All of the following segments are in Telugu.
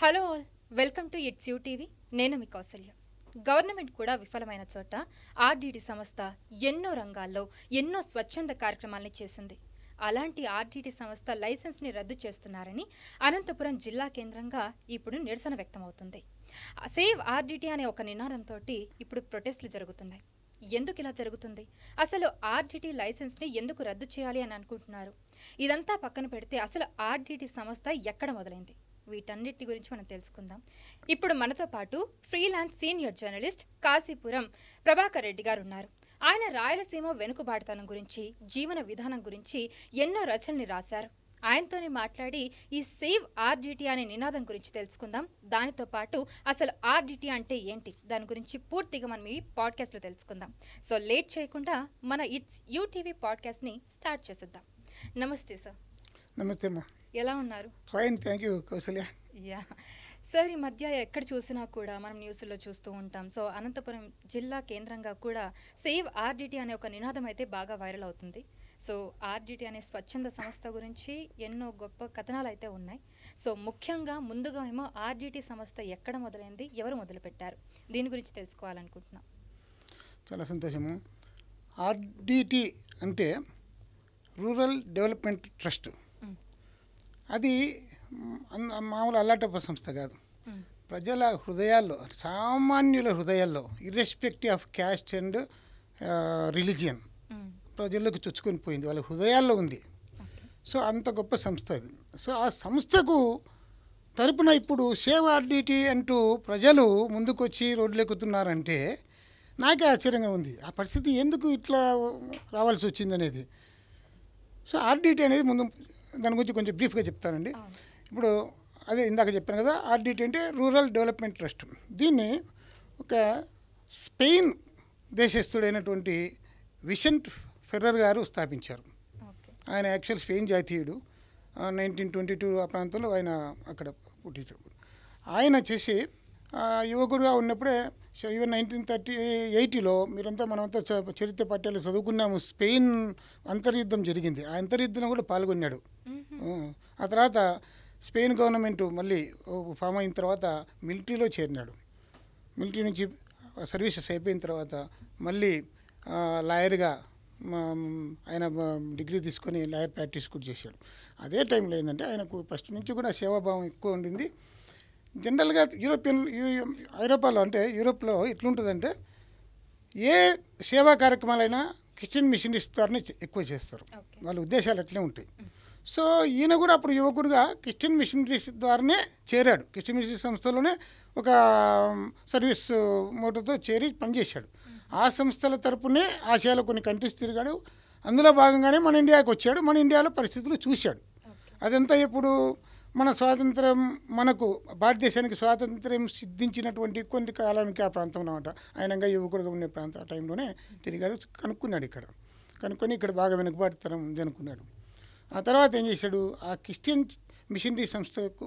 Hello all, welcome to it's you TV. నేను మీ కౌసల్య. గవర్నమెంట్ కూడా విఫలమైన చోట ఆర్డీటీ సంస్థ ఎన్నో రంగాల్లో ఎన్నో స్వచ్ఛంద కార్యక్రమాల్ని చేసింది. అలాంటి ఆర్డీటీ సంస్థ లైసెన్స్ని రద్దు చేస్తున్నారని అనంతపురం జిల్లా కేంద్రంగా ఇప్పుడు నిరసన వ్యక్తమవుతుంది. సేవ్ ఆర్డీటీ అనే ఒక నినాదంతో ఇప్పుడు ప్రొటెస్టులు జరుగుతున్నాయి. ఎందుకు ఇలా జరుగుతుంది? అసలు ఆర్డీటీ లైసెన్స్ని ఎందుకు రద్దు చేయాలి అని అనుకుంటున్నారు? ఇదంతా పక్కన పెడితే అసలు ఆర్డీటీ సంస్థ ఎక్కడ మొదలైంది? వీటన్నిటి గురించి మనం తెలుసుకుందాం. ఇప్పుడు మనతో పాటు freelance senior journalist Kasipuram Prabhakar Reddy గారు ఉన్నారు. ఆయన రాయలసీమ వెనుకబాటుతనం గురించి, జీవన విధానం గురించి ఎన్నో రచనల్ని రాశారు. ఆయనతోనే మాట్లాడి ఈ సేవ్ ఆర్డీటీ అనే నినాదం గురించి తెలుసుకుందాం. దానితో పాటు అసలు ఆర్డీటీ అంటే ఏంటి, దాని గురించి పూర్తిగా మనం ఈ పాడ్కాస్ట్లో తెలుసుకుందాం. సో లేట్ చేయకుండా మన ఇట్స్ యూటీవీ పాడ్కాస్ట్ని స్టార్ట్ చేసేద్దాం. నమస్తే సార్. నమస్తే అమ్మా. ఎలా ఉన్నారు? Fine, thank you Kausalya. Yeah sir, ఈ మధ్య ఎక్కడ చూసినా కూడా మనం న్యూస్లో చూస్తూ ఉంటాం. సో అనంతపురం జిల్లా కేంద్రంగా కూడా సేవ్ ఆర్డీటీ అనే ఒక నినాదం అయితే బాగా వైరల్ అవుతుంది. సో ఆర్డీటీ అనే స్వచ్ఛంద సంస్థ గురించి ఎన్నో గొప్ప కథనాలు అయితే ఉన్నాయి. సో ముఖ్యంగా ముందుగా ఏమో ఆర్డీటీ సంస్థ ఎక్కడ మొదలైంది, ఎవరు మొదలుపెట్టారు, దీని గురించి తెలుసుకోవాలనుకుంటున్నాం. చాలా సంతోషము. ఆర్డీటీ అంటే రూరల్ డెవలప్మెంట్ ట్రస్ట్. అది మామూలు అల్లాటప్ప సంస్థ కాదు. ప్రజల హృదయాల్లో, సామాన్యుల హృదయాల్లో, irrespective of caste and religion ప్రజల్లోకి చొచ్చుకొని పోయింది, వాళ్ళ హృదయాల్లో ఉంది. సో అంత గొప్ప సంస్థ అది. సో ఆ సంస్థకు తరపున ఇప్పుడు సేవ్ ఆర్డీటీ అంటూ ప్రజలు ముందుకొచ్చి రోడ్లెక్కుతున్నారంటే నాకే ఆశ్చర్యంగా ఉంది. ఆ పరిస్థితి ఎందుకు ఇట్లా రావాల్సి వచ్చింది అనేది. సో ఆర్డీటీ అనేది ముందు దాని గురించి కొంచెం బ్రీఫ్గా చెప్తానండి. ఇప్పుడు అదే ఇందాక చెప్పాను కదా, ఆర్డీటీ అంటే రూరల్ డెవలప్మెంట్ ట్రస్ట్. దీన్ని ఒక స్పెయిన్ దేశస్థుడైనటువంటి విసెంట్ ఫెర్రర్ గారు స్థాపించారు. ఆయన యాక్చువల్ స్పెయిన్ జాతీయుడు. 1922 ఆ ప్రాంతంలో ఆయన అక్కడ పుట్టించాడు. ఆయన చేసి యువకుడుగా ఉన్నప్పుడే ఈవెన్ 1938లో మనమంతా చరిత్ర పట్టాలు చదువుకున్నాము. స్పెయిన్ అంతర్యుద్ధం జరిగింది. ఆ అంతర్యుద్ధంలో కూడా పాల్గొన్నాడు. ఆ తర్వాత స్పెయిన్ గవర్నమెంట్ మళ్ళీ ఫామ్ అయిన తర్వాత మిలిటరీలో చేరినాడు. మిలిటరీ నుంచి సర్వీసెస్ అయిపోయిన తర్వాత మళ్ళీ లాయర్గా ఆయన డిగ్రీ తీసుకొని లాయర్ ప్రాక్టీస్ కూడా చేశాడు. అదే టైంలో ఏంటంటే ఆయనకు ఫస్ట్ నుంచి కూడా సేవాభావం ఎక్కువ ఉండింది. జనరల్గా ఐరోపాలో అంటే యూరోప్లో ఎట్లుంటుందంటే ఏ సేవా కార్యక్రమాలైనా క్రిస్టియన్ మిషనరీస్ ద్వారానే ఎక్కువ చేస్తారు. వాళ్ళ ఉద్దేశాలు అట్లే ఉంటాయి. సో ఈయన కూడా అప్పుడు యువకుడుగా క్రిస్టియన్ మిషనరీస్ ద్వారానే చేరాడు. క్రిస్టియన్ మిషనరీ సంస్థలోనే ఒక సర్వీస్ మోటోతో చేరి పనిచేశాడు. ఆ సంస్థల తరపునే ఆసియాలో కొన్ని కంట్రీస్ తిరిగాడు. అందులో భాగంగానే మన ఇండియాకి వచ్చాడు. మన ఇండియాలో పరిస్థితులు చూశాడు. అదంతా ఇప్పుడు మన స్వాతంత్రం, మనకు భారతదేశానికి స్వాతంత్ర్యం సిద్ధించినటువంటి కొన్ని కాలానికి ఆ ప్రాంతం అన్నమాట. ఆయనంగా యువకుడుగా ఉండే ప్రాంతం ఆ టైంలోనే తిరిగాడు, కనుక్కున్నాడు. కనుక్కొని ఇక్కడ బాగా వెనుకబాటుతనం ఉంది అనుకున్నాడు. ఆ తర్వాత ఏం చేశాడు, ఆ క్రిస్టియన్ మిషనరీ సంస్థకు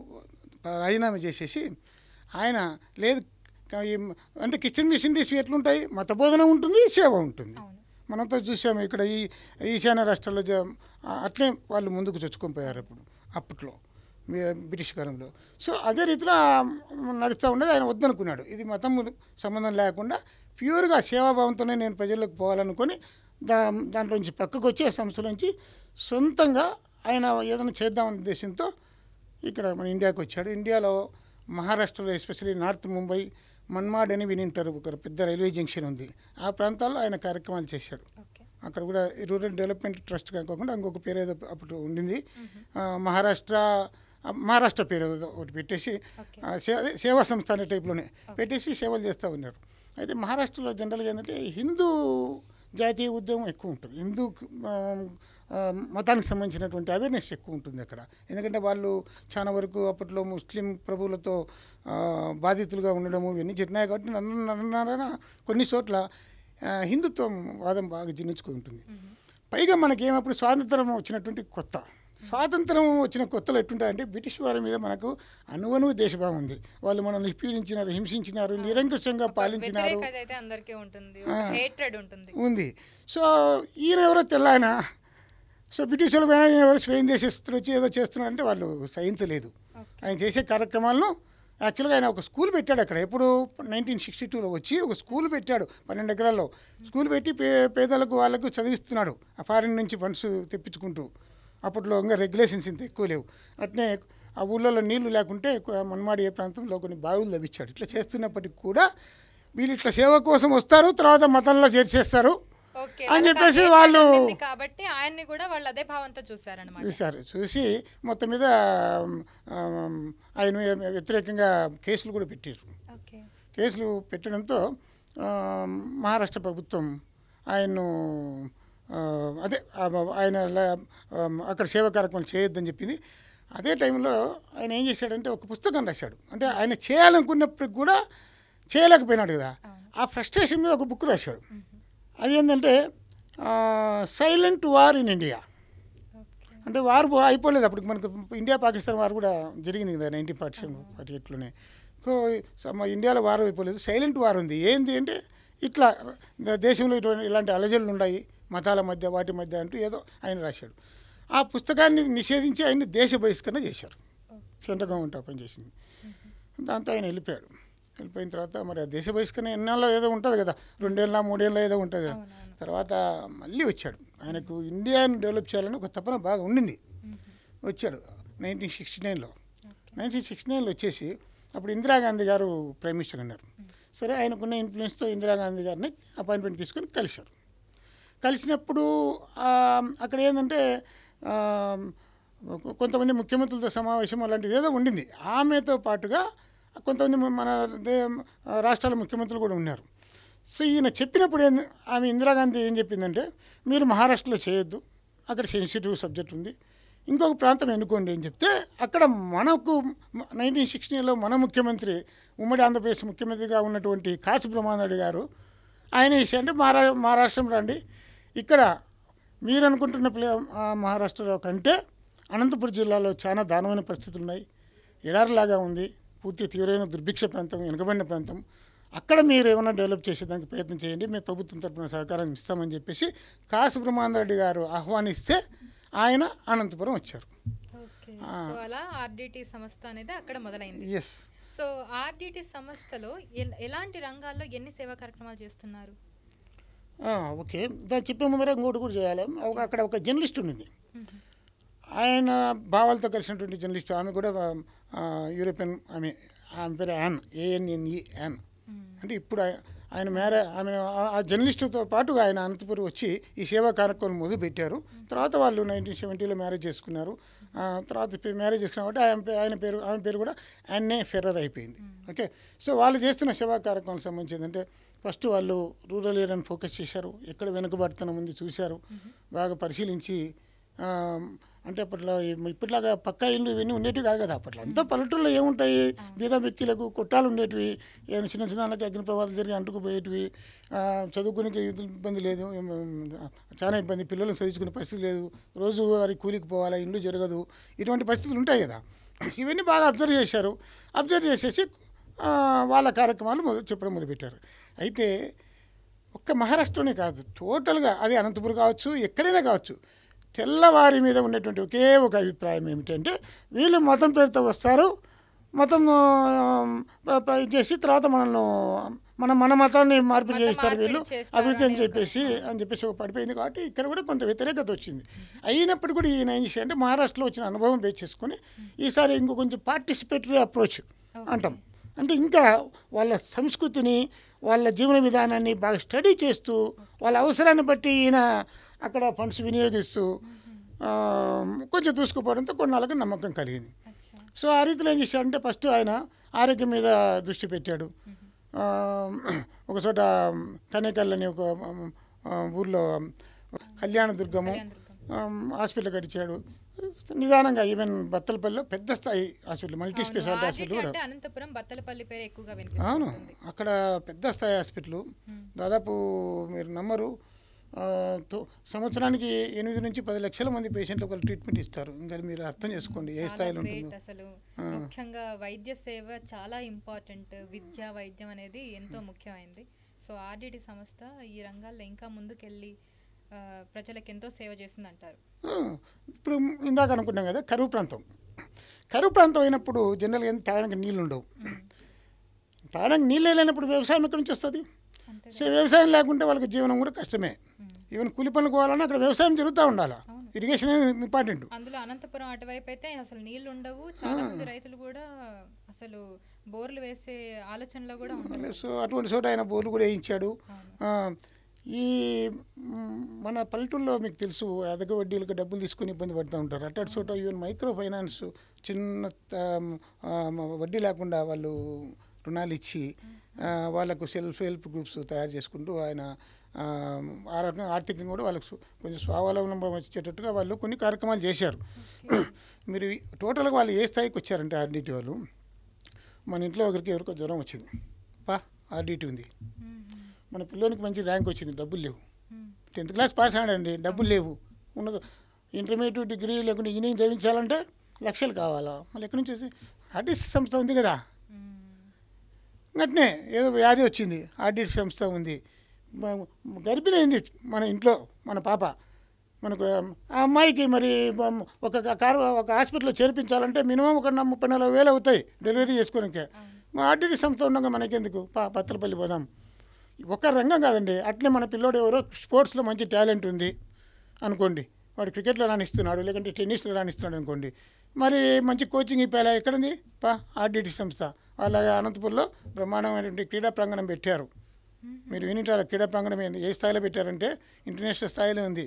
రాజీనామా చేసేసి ఆయన లేదు అంటే క్రిస్టియన్ మిషనరీస్ ఎట్లుంటాయి, మత బోధన ఉంటుంది, సేవ ఉంటుంది. మనంతా చూసాము ఇక్కడ ఈ ఈశాన్య రాష్ట్రాల్లో అట్లే వాళ్ళు ముందుకు చొచ్చుకొని పోయారు అప్పట్లో బ్రిటిష్ కాలంలో. సో అదే రీతిలో నడుస్తూ ఉండేది. ఆయన వద్దనుకున్నాడు. ఇది మతం సంబంధం లేకుండా ప్యూర్గా సేవాభావంతోనే నేను ప్రజల్లోకి పోవాలనుకొని దాంట్లో నుంచి పక్కకు వచ్చి ఆ సంస్థ నుంచి సొంతంగా ఆయన ఏదైనా చేద్దామనే ఉద్దేశంతో ఇక్కడ మన ఇండియాకి వచ్చాడు. ఇండియాలో మహారాష్ట్రలో ఎస్పెషల్లీ నార్త్ ముంబై, మన్మాడ్ అని వినింటారు, ఒక పెద్ద రైల్వే జంక్షన్ ఉంది. ఆ ప్రాంతాల్లో ఆయన కార్యక్రమాలు చేశాడు. అక్కడ కూడా రూరల్ డెవలప్మెంట్ ట్రస్ట్ కాకుండా ఇంకొక పేరు ఏదో అప్పుడు ఉండింది, మహారాష్ట్ర పేరు ఒకటి పెట్టేసి సేవా సంస్థ అనే టైప్లోనే పెట్టేసి సేవలు చేస్తూ ఉన్నారు. అయితే మహారాష్ట్రలో జనరల్గా ఏంటంటే హిందూ జాతీయ ఉద్యమం ఎక్కువ ఉంటుంది. హిందూ మతానికి సంబంధించినటువంటి అవేర్నెస్ ఎక్కువ ఉంటుంది అక్కడ. ఎందుకంటే వాళ్ళు చాలా వరకు అప్పట్లో ముస్లిం ప్రభువులతో బాధితులుగా ఉండడము ఇవన్నీ జరిగినాయి. కాబట్టి నన్ను కొన్ని చోట్ల హిందుత్వం వాదం బాగా జీర్ణించుకుని ఉంటుంది. పైగా మనకేమప్పుడు స్వాతంత్రం వచ్చినటువంటి స్వాతంత్రం వచ్చిన కొత్తలో ఎట్టుంటాయంటే బ్రిటిష్ వారి మీద మనకు అనువనువు దేశభావం ఉంది. వాళ్ళు మనం నిష్పీడించినారు, హింసించినారు, నిరంకుశంగా పాలించినారు ఉంది. సో ఈయన ఎవరో తెల్లాయన. సో బ్రిటిష్ వాళ్ళు ఎవరు స్పెయిన్ దేశస్తులు వచ్చి ఏదో చేస్తున్నారంటే వాళ్ళు సహించలేదు. ఆయన చేసే కార్యక్రమాలను యాక్చువల్గా ఆయన ఒక స్కూల్ పెట్టాడు అక్కడ. ఎప్పుడు 1962లో వచ్చి ఒక స్కూల్ పెట్టాడు 12 ఎకరాల్లో. స్కూల్ పెట్టి పేదలకు వాళ్ళకు చదివిస్తున్నాడు ఆ ఫారిన్ నుంచి ఫండ్స్ తెప్పించుకుంటూ. అప్పట్లో ఇంకా రెగ్యులేషన్స్ ఇంత ఎక్కువ లేవు. అట్నే ఆ ఊళ్ళలో నీళ్లు లేకుంటే మన్మాడి ఏ ప్రాంతంలో కొన్ని బావులు లభించాడు. ఇట్లా చేస్తున్నప్పటికి కూడా వీళ్ళు ఇట్లా సేవ కోసం వస్తారు, తర్వాత మతంలో చేర్చేస్తారు అని చెప్పేసి వాళ్ళు కాబట్టి ఆయన్ని కూడా వాళ్ళు అదే భావంతో చూశారు. చూసి మొత్తం మీద ఆయన వ్యతిరేకంగా కేసులు కూడా పెట్టారు. కేసులు పెట్టడంతో మహారాష్ట్ర ప్రభుత్వం ఆయన్ను ఆయన అక్కడ సేవా కార్యక్రమాలు చేయొద్దని చెప్పింది. అదే టైంలో ఆయన ఏం చేశాడంటే ఒక పుస్తకం రాశాడు. అంటే ఆయన చేయాలనుకున్నప్పటికి కూడా చేయలేకపోయినాడు కదా, ఆ ఫ్రస్ట్రేషన్ మీద ఒక బుక్ రాశాడు. అది ఏంటంటే సైలెంట్ వార్ ఇన్ ఇండియా. అంటే వార్ అయిపోలేదు అప్పుడు, మనకు ఇండియా పాకిస్తాన్ వార్ కూడా జరిగింది కదా 1948లోనే. సో ఇండియాలో వార్ అయిపోలేదు, సైలెంట్ వార్ ఉంది. ఏంది అంటే ఇట్లా దేశంలో ఇలాంటి అలజడులు ఉన్నాయి మతాల మధ్య వాటి మధ్య అంటూ ఏదో ఆయన రాశాడు. ఆ పుస్తకాన్ని నిషేధించి ఆయన్ని దేశ బహిష్కరణ చేశారు. సెంట్రల్ గవర్నమెంట్ ఓపెన్ చేసింది. దాంతో ఆయన వెళ్ళిపోయాడు. వెళ్ళిపోయిన తర్వాత మరి ఆ దేశ బహిష్కరణ ఎన్నాళ్ళలో ఏదో ఉంటుంది కదా, 2 ఏళ్ళ 3 ఏళ్ళ ఏదో ఉంటుంది కదా. తర్వాత మళ్ళీ వచ్చాడు. ఆయనకు ఇండియాని డెవలప్ చేయాలని ఒక తపన బాగా ఉండింది. వచ్చాడు 1969లో. 1969లో వచ్చేసి అప్పుడు ఇందిరాగాంధీ గారు ప్రైమ్ మినిస్టర్ అన్నారు. సరే, ఆయనకున్న ఇన్ఫ్లుయెన్స్తో ఇందిరాగాంధీ గారిని అపాయింట్మెంట్ తీసుకొని కలిశారు. కలిసినప్పుడు అక్కడ ఏంటంటే కొంతమంది ముఖ్యమంత్రులతో సమావేశం అలాంటిది ఏదో ఉండింది. ఆమెతో పాటుగా కొంతమంది మన రాష్ట్రాల ముఖ్యమంత్రులు కూడా ఉన్నారు. సో ఈయన చెప్పినప్పుడు ఆమె ఇందిరాగాంధీ ఏం చెప్పిందంటే, మీరు మహారాష్ట్రలో చేయొద్దు, అక్కడ సెన్సిటివ్ సబ్జెక్ట్ ఉంది, ఇంకొక ప్రాంతం ఎన్నుకోండి అని చెప్తే, అక్కడ మనకు 1960లో మన ముఖ్యమంత్రి, ఉమ్మడి ఆంధ్రప్రదేశ్ ముఖ్యమంత్రిగా ఉన్నటువంటి కాశీ బ్రహ్మానంద గారు ఆయన అంటే మహారాష్ట్రం రండి, ఇక్కడ మీరు అనుకుంటున్న మహారాష్ట్రలో కంటే అనంతపురం జిల్లాలో చాలా దారుణమైన పరిస్థితులు ఉన్నాయి, ఎడారిలాగా ఉంది, పూర్తి తీవ్రమైన దుర్భిక్ష ప్రాంతం, వెనుకబడిన ప్రాంతం, అక్కడ మీరు ఏమైనా డెవలప్ చేసేదానికి ప్రయత్నం చేయండి, మేము ప్రభుత్వం తరఫున సహకారం ఇస్తామని చెప్పేసి కాశీ బ్రహ్మానంద రెడ్డి గారు ఆహ్వానిస్తే ఆయన అనంతపురం వచ్చారు. అలా ఆర్డిటి సంస్థ అనేది అక్కడ మొదలైంది. ఎస్. సో ఆర్డిటి సంస్థలో ఎలాంటి రంగాల్లో ఎన్ని సేవా కార్యక్రమాలు చేస్తున్నారు? ఓకే, దాన్ని చెప్పే ముందర ఇంకోటి కూడా చేయాలి. అక్కడ ఒక జర్నలిస్ట్ ఉండింది, ఆయన భావాలతో కలిసినటువంటి జర్నలిస్ట్. ఆమె కూడా యూరోపియన్, ఆమె పేరు యాన్, ANNE. అంటే ఇప్పుడు ఆయన ఆమె ఆ జర్నలిస్టుతో పాటు ఆయన అనంతపురం వచ్చి ఈ సేవా కార్యక్రమం మొదలు పెట్టారు. తర్వాత వాళ్ళు 1970లో మ్యారేజ్ చేసుకున్నారు. తర్వాత మ్యారేజ్ చేసుకున్న కాబట్టి ఆమె పేరు కూడా యాన్నే ఫెర్రర్ అయిపోయింది. ఓకే, సో వాళ్ళు చేస్తున్న సేవా కార్యక్రమాలకు సంబంధించి అంటే ఫస్ట్ వాళ్ళు రూరల్ ఏరియాని ఫోకస్ చేశారు, ఎక్కడ వెనుకబడుతున్న ముందు చూశారు, బాగా పరిశీలించి. అంటే అప్పట్లో ఇప్పట్లాగా పక్కా ఇల్లు ఇవన్నీ ఉండేటివి కాదు కదా. అప్పట్లో అంతా పల్లెటూరులో ఏముంటాయి, బీద వ్యక్తులకు కొట్టాలు ఉండేటివి, ఏమైనా చిన్న చిన్నకి అగ్ని ప్రమాదాలు జరిగి అంటుకుపోయేటివి, చదువుకునే ఇబ్బంది లేదు, చాలా ఇబ్బంది, పిల్లలను చదువుకునే పరిస్థితి లేదు, రోజువారీ కూలికి పోవాలా, ఇల్లు జరగదు, ఇటువంటి పరిస్థితులు ఉంటాయి కదా. ఇవన్నీ బాగా అబ్జర్వ్ చేశారు. అబ్జర్వ్ చేసేసి వాళ్ళ కార్యక్రమాలు చెప్పడం మొదలుపెట్టారు. అయితే ఒక్క మహారాష్ట్రలోనే కాదు, టోటల్గా అది అనంతపురం కావచ్చు, ఎక్కడైనా కావచ్చు, తెల్లవారి మీద ఉండేటువంటి ఒకే ఒక అభిప్రాయం ఏమిటంటే, వీళ్ళు మతం పేరుతో వస్తారు, మతం చేసి తర్వాత మన మతాన్ని మార్పిడి చేస్తారు వీళ్ళు అభివృద్ధి అని చెప్పేసి ఒక పడిపోయింది. కాబట్టి ఇక్కడ కూడా కొంత వ్యతిరేకత వచ్చింది. అయినప్పుడు కూడా ఈయన ఏం చేసి అంటే మహారాష్ట్రలో వచ్చిన అనుభవం బేస్ చేసుకొని ఈసారి ఇంకో కొంచెం పార్టిసిపేటరీ అప్రోచ్ అంటాం, అంటే ఇంకా వాళ్ళ సంస్కృతిని, వాళ్ళ జీవన విధానాన్ని బాగా స్టడీ చేస్తూ, వాళ్ళ అవసరాన్ని బట్టి ఈయన అక్కడ ఫండ్స్ వినియోగిస్తూ కొంచెం దూసుకుపోవడంతో కొన్నాళ్ళకి నమ్మకం కలిగింది. సో ఆ రీతిలో ఏం చేశాడంటే ఫస్ట్ ఆయన ఆరోగ్యం మీద దృష్టి పెట్టాడు. ఒక చోట కనేకల్ అని ఒక ఊర్లో కళ్యాణదుర్గము హాస్పిటల్ కట్టించాడు. నిదానంగా ఈవెన్ బత్తలపల్లిలో పెద్ద స్థాయి హాస్పిటల్, మల్టీ స్పెషాలిటీ హాస్పిటల్ కూడా. అనంతపురం బత్తలపల్లి పేరు ఎక్కువగా అవును, అక్కడ పెద్ద స్థాయి హాస్పిటల్. దాదాపు మీరు నమ్మరు, సంవత్సరానికి 8 నుంచి 10 లక్షల మంది పేషెంట్లు ఒక ట్రీట్మెంట్ ఇస్తారు. ఇంకా మీరు అర్థం చేసుకోండి ఏ స్థాయిలో ఉంటుందో. అసలు ముఖ్యంగా వైద్య సేవ చాలా ఇంపార్టెంట్, విద్య వైద్యం అనేది ఎంతో ముఖ్యమైనది. సో ఆర్డిటి సంస్థ ఈ రంగాల్లో ఇంకా ముందుకెళ్ళి ప్రజలకు ఎంతో సేవ చేసింది అంటారు. ఇప్పుడు ఇందాక అనుకున్నాం కదా, కరువు ప్రాంతం. కరువు ప్రాంతం అయినప్పుడు జనరల్గా తాగడానికి నీళ్ళు ఉండవు. తాగడానికి నీళ్ళు లేనప్పుడు వ్యవసాయం ఎక్కడి నుంచి వస్తుంది? సో వ్యవసాయం లేకుంటే వాళ్ళకి జీవనం కూడా కష్టమే. ఈవెన్ కూలి పనులు పోవాలన్నా అక్కడ వ్యవసాయం జరుగుతూ ఉండాలి. Irrigation important. అందులో అనంతపురం అటువైపు అయితే అసలు నీళ్లు ఉండవు. చాలా మంది రైతులు కూడా అసలు బోర్లు వేసే ఆలోచనలో కూడా ఉండరు. సో అటువంటి చోట ఆయన బోర్లు కూడా వేయించాడు. ఈ మన పల్లెటూళ్ళలో మీకు తెలుసు అధిక వడ్డీలకు డబ్బులు తీసుకుని ఇబ్బంది పడుతూ ఉంటారు. అట్లాంటి చోట ఈవెన్ మైక్రో ఫైనాన్స్ చిన్న వడ్డీ లేకుండా వాళ్ళు రుణాలు ఇచ్చి వాళ్ళకు సెల్ఫ్ హెల్ప్ గ్రూప్స్ తయారు చేసుకుంటూ ఆయన ఆ రకంగా ఆర్థికంగా కూడా వాళ్ళకు కొంచెం స్వావలంబం వచ్చేటట్టుగా వాళ్ళు కొన్ని కార్యక్రమాలు చేశారు. మీరు టోటల్గా వాళ్ళు ఏ స్థాయికి వచ్చారంటే ఆర్డిటి వాళ్ళు, మన ఇంట్లో ఎవరికో జ్వరం వచ్చింది, ఆర్డిటి ఉంది, మన పిల్లోనికి మంచి ర్యాంక్ వచ్చింది, డబ్బులు లేవు, 10th క్లాస్ పాస్ అయ్యాడండి, డబ్బులు లేవు, ఉన్నది ఇంటర్మీడియట్ డిగ్రీ లేకుంటే ఇంజనీరింగ్ చదివించాలంటే లక్షలు కావాలా, మళ్ళీ ఎక్కడి నుంచి వచ్చి ఆర్డిటి సంస్థ ఉంది కదా, అట్నే ఏదో వ్యాధి వచ్చింది, ఆర్డిటి సంస్థ ఉంది, గర్భిణి అయింది మన ఇంట్లో మన పాప, మనకు ఆ అమ్మాయికి మరి ఒక హాస్పిటల్లో చేర్పించాలంటే మినిమం ఒక 30,000-40,000 అవుతాయి డెలివరీ చేసుకోవడానికి. ఆర్డిటి సంస్థ ఉండగా మనకెందుకు పత్తలపల్లి పోదాం. ఒక రంగం కాదండి, అట్లే మన పిల్లోడు ఎవరో స్పోర్ట్స్లో మంచి టాలెంట్ ఉంది అనుకోండి, వాడు క్రికెట్లో రాణిస్తున్నాడు లేకుంటే టెన్నిస్లో రాణిస్తున్నాడు అనుకోండి, మరి మంచి కోచింగ్ ఇప్పేలా ఎక్కడుంది ఆర్డిటి సంస్థ. వాళ్ళ అనంతపురంలో బ్రహ్మాండమైనటువంటి క్రీడా ప్రాంగణం పెట్టారు. మీరు వినిటారు క్రీడా ప్రాంగణం ఏ స్థాయిలో పెట్టారంటే ఇంటర్నేషనల్ స్థాయిలో ఉంది.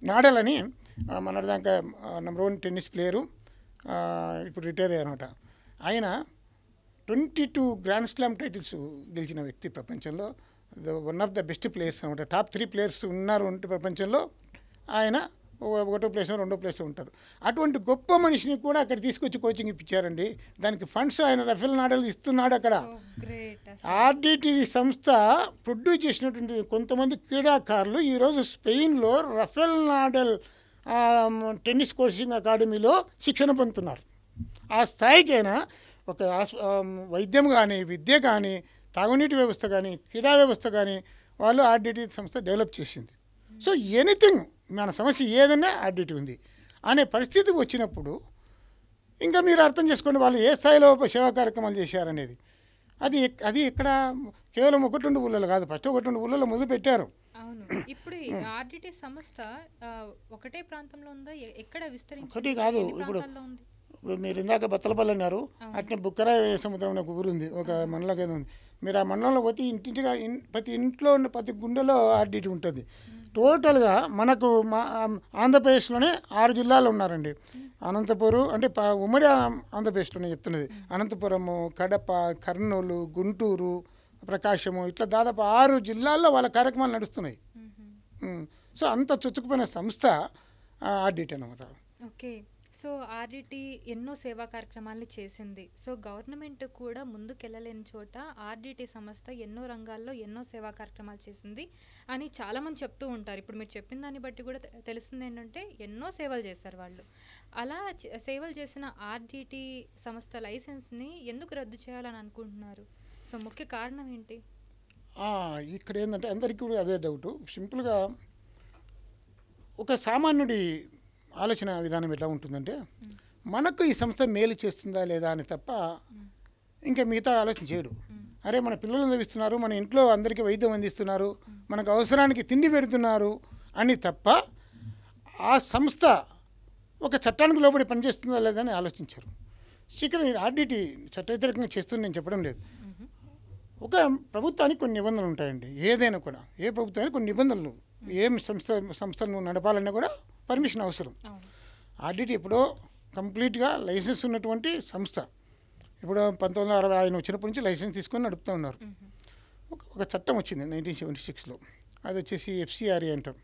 నాడల్ అని మన దాకా నంబర్ 1 టెన్నిస్ ప్లేయరు, ఇప్పుడు రిటైర్ అయ్యారనమాట. ఆయన 22 గ్రాండ్ స్లామ్ టైటిల్స్ గెలిచిన వ్యక్తి ప్రపంచంలో, one of the best players అనమాట. టాప్ 3 ప్లేయర్స్ ఉన్నారు అంటే ప్రపంచంలో, ఆయన 1వ ప్లేస్లో 2వ ప్లేస్లో ఉంటారు. అటువంటి గొప్ప మనిషిని కూడా అక్కడ తీసుకొచ్చి కోచింగ్ ఇప్పించారండి. దానికి ఫండ్స్ ఆయన రఫేల్ నాడల్ ఇస్తున్నాడు. అక్కడ ఆర్డిటి సంస్థ ప్రొడ్యూస్ చేసినటువంటి కొంతమంది క్రీడాకారులు ఈరోజు స్పెయిన్లో రఫేల్ నాడల్ టెన్నిస్ కోచింగ్ అకాడమీలో శిక్షణ పొందుతున్నారు. ఆ స్థాయికైనా ఒక వైద్యం కానీ, విద్య కానీ, తాగునీటి వ్యవస్థ కానీ, క్రీడా వ్యవస్థ కానీ వాళ్ళు ఆర్డిటి సంస్థ డెవలప్ చేసింది. సో ఎనీథింగ్ మన సమస్య ఏదైనా ఆర్డిటి ఉంది అనే పరిస్థితికి వచ్చినప్పుడు ఇంకా మీరు అర్థం చేసుకోండి వాళ్ళు ఏ స్థాయిలో సేవా కార్యక్రమాలు చేశారనేది. అది ఇక్కడ కేవలం 1-2 ఊళ్ళలో కాదు, ఫస్ట్ 1-2 ఊళ్ళలో మొదలు పెట్టారు. అవును. ఇప్పుడు ఆర్డిటి సంస్థ ఒకటే ప్రాంతంలో ఉందా, ఎక్కడ విస్తరించింది? ఒకటి కాదు, ఇప్పుడు మీరు ఇందాక బత్తలపల్లి అన్నారు, అట్నే బుక్కరాయ సముద్రం అనే ఒక ఊరు ఉంది, ఒక మండలం కింద ఉంది. మీరు ఆ మండలంలో పోతే ఇంటింటిగా ప్రతి ఇంట్లో ఉన్న ప్రతి గుండెలో ఆర్డిటి ఉంటుంది. టోటల్గా మనకు ఆంధ్రప్రదేశ్లోనే 6 జిల్లాలు ఉన్నారండి. అనంతపురం అంటే ఉమ్మడి ఆంధ్రప్రదేశ్లోనే చెప్తున్నది. అనంతపురము, కడప, కర్నూలు, గుంటూరు, ప్రకాశము, ఇట్లా దాదాపు 6 జిల్లాల్లో వాళ్ళ కార్యక్రమాలు నడుస్తున్నాయి. సో అంత చొచ్చుకుపోయిన సంస్థ ఆర్డిటి అన్నమాట. ఓకే. సో ఆర్డిటి ఎన్నో సేవా కార్యక్రమాలను చేసింది. సో గవర్నమెంట్ కూడా ముందుకెళ్ళలేని చోట ఆర్డిటి సంస్థ ఎన్నో రంగాల్లో ఎన్నో సేవా కార్యక్రమాలు చేసింది అని చాలామంది చెప్తూ ఉంటారు. ఇప్పుడు మీరు చెప్పిన దాన్ని బట్టి కూడా తెలుస్తుంది ఏంటంటే ఎన్నో సేవలు చేశారు వాళ్ళు. అలా సేవలు చేసిన ఆర్డిటి సంస్థ లైసెన్స్ని ఎందుకు రద్దు చేయాలని అనుకుంటున్నారు? సో ముఖ్య కారణం ఏంటి? ఇక్కడ ఏంటంటే అందరికీ కూడా అదే డౌటు. సింపుల్గా ఒక సామాన్యుడి ఆలోచన విధానం ఎట్లా ఉంటుందంటే మనకు ఈ సంస్థ మేలు చేస్తుందా లేదా అని తప్ప ఇంకా మిగతా ఆలోచన చేయడు. అరే మన పిల్లలను చదివిస్తున్నారు, మన ఇంట్లో అందరికీ వైద్యం అందిస్తున్నారు, మనకు అవసరానికి తిండి పెడుతున్నారు అని తప్ప ఆ సంస్థ ఒక చట్టానికి లోబడి పనిచేస్తుందా లేదా అని ఆలోచించారు. ఇక్కడ ఆర్డిటి చట్ట వ్యతిరేకంగా చేస్తుంది నేను చెప్పడం లేదు. ఒక ప్రభుత్వానికి కొన్ని నిబంధనలు ఉంటాయండి, ఏదైనా కూడా ఏ ప్రభుత్వానికి కొన్ని నిబంధనలు, ఏం సంస్థను నడపాలన్నా కూడా పర్మిషన్ అవసరం. ఆర్డిటి ఎప్పుడో కంప్లీట్గా లైసెన్స్ ఉన్నటువంటి సంస్థ. ఇప్పుడు 1960 ఆయన వచ్చినప్పటి నుంచి లైసెన్స్ తీసుకొని నడుపుతూ ఉన్నారు. ఒక చట్టం వచ్చింది 1976లో, అది వచ్చేసి FCRA అంటారు,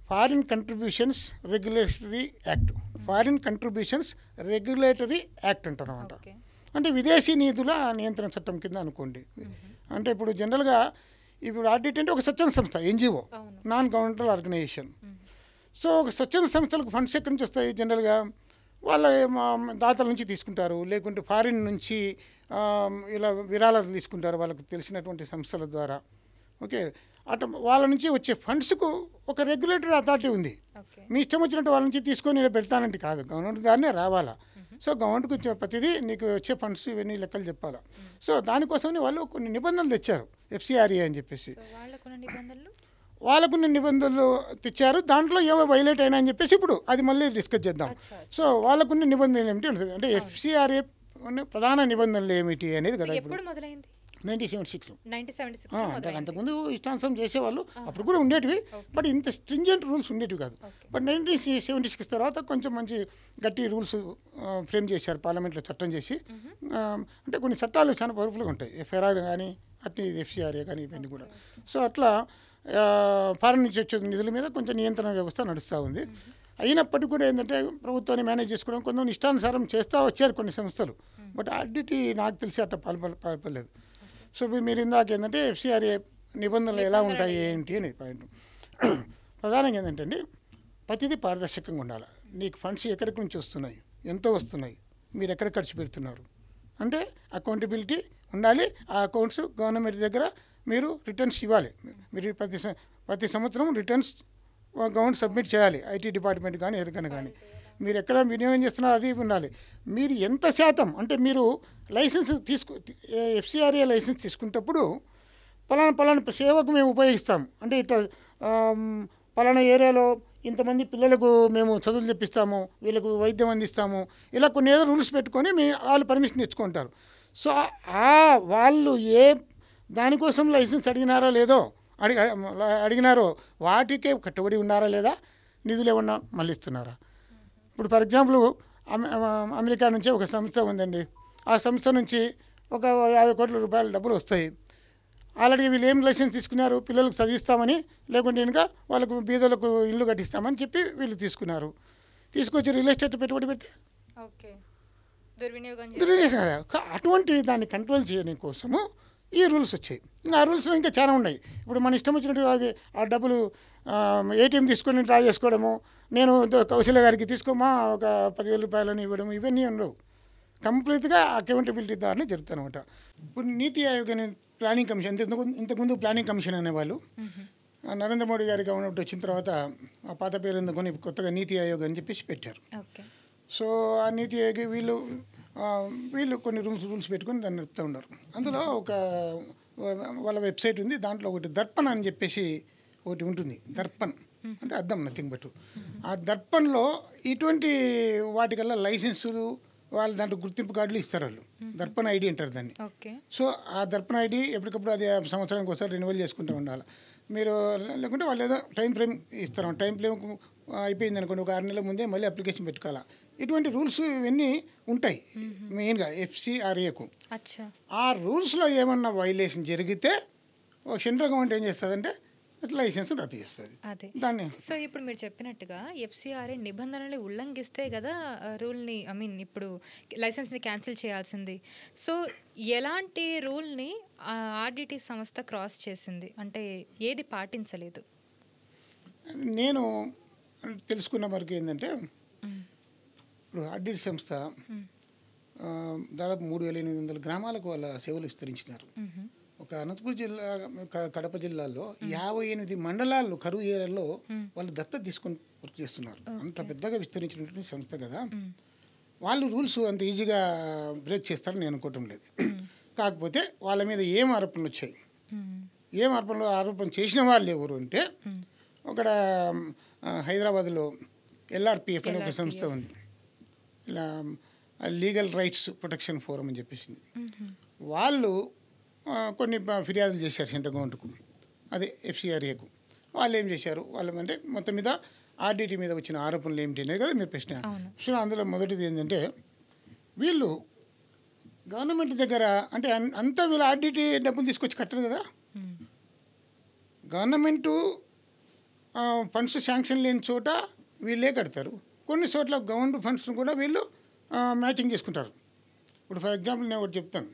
foreign contributions regulatory act. Foreign contributions regulatory act అంటారు అన్నమాట. అంటే విదేశీ నిధుల నియంత్రణ చట్టం కింద అనుకోండి. అంటే ఇప్పుడు జనరల్గా ఇప్పుడు ఆర్డిటి అంటే ఒక స్వచ్ఛంద సంస్థ, NGO, non governmental organisation. So ఒక స్వచ్ఛంద సంస్థలకు ఫండ్స్ ఎక్కడి నుంచి వస్తాయి? జనరల్గా వాళ్ళ దాతల నుంచి తీసుకుంటారు, లేకుంటే ఫారిన్ నుంచి ఇలా విరాళాలు తీసుకుంటారు వాళ్ళకు తెలిసినటువంటి సంస్థల ద్వారా. ఓకే, అటు వాళ్ళ నుంచి వచ్చే ఫండ్స్కు ఒక రెగ్యులేటరీ అథారిటీ ఉంది. మీ ఇష్టం వచ్చినట్టు వాళ్ళ నుంచి తీసుకొని పెడతానంటే కాదు, గవర్నమెంట్ దాన్నే రావాలా. సో గవర్నమెంట్కి వచ్చే ప్రతిదీ నీకు వచ్చే ఫండ్స్ ఇవన్నీ లెక్కలు చెప్పాలా. సో దానికోసమని వాళ్ళు కొన్ని నిబంధనలు తెచ్చారు ఎఫ్సిఆర్ఏ అని చెప్పేసి. వాళ్ళకున్న నిబంధనలు తెచ్చారు, దాంట్లో ఏవో వైలేట్ అయినా అని చెప్పేసి ఇప్పుడు అది మళ్ళీ డిస్కస్ చేద్దాం. సో వాళ్ళకున్న నిబంధనలు ఏమిటి అంటే ఎఫ్సిఆర్ఏ ప్రధాన నిబంధనలు ఏమిటి అనేది కదా. ఎప్పుడు మొదలైంది? 1976లో. అంటే మొదలైంది. అంతకుముందు ఇష్టానుసారం చేసేవాళ్ళు, అప్పుడు కూడా ఉండేటివి, బట్ ఇంత స్ట్రింజెంట్ రూల్స్ ఉండేటివి కాదు. బట్ 1976 తర్వాత కొంచెం మంచి గట్టి రూల్స్ ఫ్రేమ్ చేశారు పార్లమెంట్లో, చట్టం చేసి. అంటే కొన్ని చట్టాలు చాలా పవర్ఫుల్గా ఉంటాయి, ఎఫ్ఐఆర్ కానీ అట్లా ఎఫ్సిఆర్ఏ కానీ ఇవన్నీ కూడా. సో అట్లా ఫారెన్ నుంచి వచ్చే నిధుల మీద కొంచెం నియంత్రణ వ్యవస్థ నడుస్తూ ఉంది. అయినప్పటికీ కూడా ఏంటంటే ప్రభుత్వాన్ని మేనేజ్ చేసుకోవడం కొంచెం ఇష్టానుసారం చేస్తూ వచ్చారు కొన్ని సంస్థలు. బట్ ఆర్డిటి నాకు తెలిసి అట్లా పాల్పడలేదు. సో మీరు ఇందాక ఏంటంటే ఎఫ్సిఆర్ఏ నిబంధనలు ఎలా ఉంటాయి ఏంటి అనేది పాయింట్. ప్రధానంగా ఏంటంటే అండి, ప్రతిదీ పారదర్శకంగా ఉండాలి. నీకు ఫండ్స్ ఎక్కడికి నుంచి వస్తున్నాయి, ఎంతో వస్తున్నాయి, మీరు ఎక్కడ ఖర్చు పెడుతున్నారు అంటే అకౌంటబిలిటీ ఉండాలి. ఆ అకౌంట్స్ గవర్నమెంట్ దగ్గర మీరు రిటర్న్స్ ఇవ్వాలి. మీరు ప్రతి సంవత్సరం రిటర్న్స్ గవర్నమెంట్ సబ్మిట్ చేయాలి, ఐటీ డిపార్ట్మెంట్ కానీ ఎవరికైనా కానీ. మీరు ఎక్కడ వినియోగం చేస్తున్నారో అది ఉండాలి. మీరు ఎంత శాతం అంటే మీరు లైసెన్స్ ఎఫ్సిఆర్ఏ లైసెన్స్ తీసుకునేటప్పుడు పలానా సేవకు మేము ఉపయోగిస్తాం అంటే ఇట్లా పలానా ఏరియాలో ఇంతమంది పిల్లలకు మేము చదువులు చెప్పిస్తాము, వీళ్ళకు వైద్యం అందిస్తాము, ఇలా కొన్ని ఏదో రూల్స్ పెట్టుకొని వాళ్ళు పర్మిషన్ తెచ్చుకుంటారు. సో వాళ్ళు ఏ దానికోసం లైసెన్స్ అడిగినారో లేదో అడిగినారో వాటికే కట్టుబడి ఉన్నారా లేదా, నిధులు ఏమన్నా మళ్ళీ ఇస్తున్నారా. ఇప్పుడు ఫర్ ఎగ్జాంపుల్ అమెరికా నుంచి ఒక సంస్థ ఉందండి, ఆ సంస్థ నుంచి ఒక 50 కోట్ల రూపాయల డబ్బులు వస్తాయి. ఆల్రెడీ వీళ్ళు ఏం లైసెన్స్ తీసుకున్నారు, పిల్లలకు చదివిస్తామని, లేకుంటే ఇంకా వాళ్ళకు బీదలకు ఇల్లు కట్టిస్తామని చెప్పి వీళ్ళు తీసుకున్నారు. తీసుకొచ్చి రియల్ ఎస్టేట్ పెట్టుబడి పెట్టి దుర్వినియోగం కదా. అటువంటి దాన్ని కంట్రోల్ చేయడం కోసము ఈ రూల్స్ వచ్చాయి. ఇంకా ఆ రూల్స్లో ఇంకా చాలా ఉన్నాయి. ఇప్పుడు మన ఇష్టం వచ్చినట్టు అవి ఆ డబ్బులు ఏటీఎం తీసుకొని డ్రా చేసుకోవడము, నేను కౌశల్య గారికి తీసుకోమా ఒక 10,000 రూపాయలని ఇవ్వడం, ఇవన్నీ ఉండవు. కంప్లీట్గా అకౌంటబిలిటీ ద్వారానే జరుగుతుందన్నమాట. ఇప్పుడు నీతి ఆయోగ్ అనే ప్లానింగ్ కమిషన్, ఇంతకుముందు ప్లానింగ్ కమిషన్ అనేవాళ్ళు నరేంద్ర మోడీ గారి గవర్నమెంట్ వచ్చిన తర్వాత ఆ పాత పేరు ఎందుకొని కొత్తగా నీతి ఆయోగ్ అని చెప్పేసి పెట్టారు. సో ఆ నీతి ఆయోగ్ వీళ్ళు కొన్ని రూల్స్ పెట్టుకొని దాన్ని నడుపుతూ ఉన్నారు. అందులో ఒక వాళ్ళ వెబ్సైట్ ఉంది, దాంట్లో ఒకటి దర్పణ్ అని చెప్పేసి ఒకటి ఉంటుంది. దర్పణ్ అంటే అర్థం నథింగ్ బట్. ఆ దర్పణ్లో ఇటువంటి వాటికల్లా లైసెన్సులు వాళ్ళు దాంట్లో గుర్తింపు కార్డులు ఇస్తారు వాళ్ళు. దర్పణ్ ఐడి అంటారు దాన్ని. సో ఆ దర్పణ్ ఐడి ఎప్పటికప్పుడు అది సంవత్సరానికి ఒకసారి రెన్యువల్ చేసుకుంటూ ఉండాలి మీరు. లేకుంటే వాళ్ళు ఏదో టైం ఫ్రేమ్ ఇస్తారు, టైం ఫ్రేమ్ అయిపోయింది అనుకోండి, ఒక 6 నెలల ముందే మళ్ళీ అప్లికేషన్ పెట్టుకోవాలా. ఇటువంటి రూల్స్ ఇవన్నీ ఉంటాయి మెయిన్గా ఎఫ్సిఆర్ఏకు. ఆ రూల్స్లో ఏమన్నా వైలేషన్ జరిగితే సెంట్రల్ గవర్నమెంట్ ఏం చేస్తుందంటే లైసెన్స్ రద్దు చేస్తుంది. అదే దాన్ని. సో ఇప్పుడు మీరు చెప్పినట్టుగా ఎఫ్సిఆర్ఏ నిబంధనల్ని ఉల్లంఘిస్తే కదా రూల్ని ఇప్పుడు లైసెన్స్ని క్యాన్సిల్ చేయాల్సింది. సో ఎలాంటి రూల్ని ఆర్డిటి సంస్థ క్రాస్ చేసింది అంటే ఏది పాటించలేదు? నేను తెలుసుకున్న వరకు ఏంటంటే ఇప్పుడు ఆర్డిటి సంస్థ దాదాపు 3,800 గ్రామాలకు వాళ్ళ సేవలు విస్తరించినారు. ఒక అనంతపురం జిల్లా, కడప జిల్లాలో 58 మండలాల్లో కరువు ఏరియాలో వాళ్ళు దత్తత తీసుకొని వర్క్ చేస్తున్నారు. అంత పెద్దగా విస్తరించినటువంటి సంస్థ కదా. వాళ్ళు రూల్స్ అంత ఈజీగా బ్రేక్ చేస్తారని నేను అనుకోవటం లేదు. కాకపోతే వాళ్ళ మీద ఏం ఆరోపణలు వచ్చాయి, ఆరోపణ చేసిన వాళ్ళు ఎవరు అంటే, అక్కడ హైదరాబాద్లో ఎల్ఆర్పిఎఫ్ అనే ఒక సంస్థ ఉంది, ఇలా లీగల్ రైట్స్ ప్రొటెక్షన్ ఫోరం అని చెప్పేసి. వాళ్ళు కొన్ని ఫిర్యాదులు చేశారు సెంట్రల్ గవర్నమెంట్కు, అదే ఎఫ్సిఆర్ఏకు. వాళ్ళు ఏం చేశారు, అంటే మొత్తం మీద ఆర్డిటి మీద వచ్చిన ఆరోపణలు ఏమిటి అనేది కదా మీరు ప్రశ్న. సో అందులో మొదటిది ఏంటంటే, వీళ్ళు గవర్నమెంట్ దగ్గర అంటే అంతా వీళ్ళు ఆర్డిటి డబ్బులు తీసుకొచ్చి కట్టరు కదా. గవర్నమెంటు ఫండ్స్ శాంక్షన్ లేని చోట వీళ్ళే కడతారు. కొన్ని చోట్ల గవర్నమెంట్ ఫండ్స్ను కూడా వీళ్ళు మ్యాచింగ్ చేసుకుంటారు. ఇప్పుడు ఫర్ ఎగ్జాంపుల్ నేను ఒకటి చెప్తాను.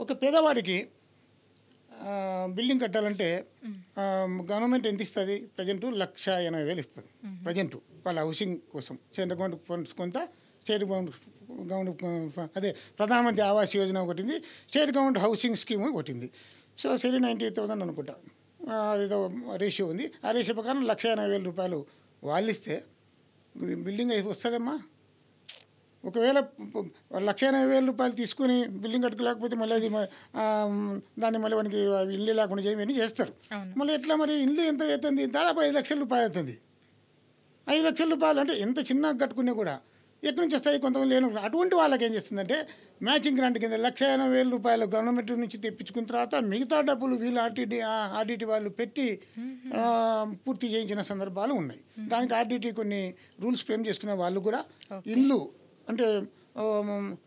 ఒక పేదవాడికి బిల్డింగ్ కట్టాలంటే గవర్నమెంట్ ఎంత ఇస్తుంది? ప్రజెంట్ 1,80,000 ఇస్తుంది ప్రజెంట్ వాళ్ళ హౌసింగ్ కోసం. సెంట్రల్ గవర్నమెంట్ ఫండ్స్ కొంత, స్టేట్ గవర్నమెంట్ అదే ప్రధానమంత్రి ఆవాస్ యోజన ఒకటింది, స్టేట్ గవర్నమెంట్ హౌసింగ్ స్కీమ్ ఒకటింది. సో 90,000 అనుకుంటా అదేదో రేషియో ఉంది. ఆ రేషియో ప్రకారం 1,80,000 రూపాయలు వాళ్ళు ఇస్తే బిల్డింగ్ వస్తుందమ్మా? ఒకవేళ 1,80,000 తీసుకుని బిల్డింగ్ కట్టుకోలేకపోతే మళ్ళీ అది దాన్ని మళ్ళీ మనకి ఇల్లు లేకుండా చేయమని చేస్తారు. మళ్ళీ ఎట్లా మరి ఇల్లు ఎంత అవుతుంది? దాదాపు 5,00,000 రూపాయలు అవుతుంది. 5,00,000 రూపాయలు అంటే ఎంత చిన్నగా కట్టుకునే కూడా ఎక్కడి నుంచి వస్తాయి? కొంతమంది లేను. అటువంటి వాళ్ళకి ఏం చేస్తుందంటే మ్యాచింగ్ గ్రాంట్ కింద 1,80,000 రూపాయలు గవర్నమెంట్ నుంచి తెప్పించుకున్న తర్వాత మిగతా డబ్బులు వీళ్ళు ఆర్డిటి వాళ్ళు పెట్టి పూర్తి చేయించిన సందర్భాలు ఉన్నాయి. దానికి ఆర్డిటి కొన్ని రూల్స్ ఫ్రేమ్ చేసుకున్న వాళ్ళు కూడా ఇల్లు అంటే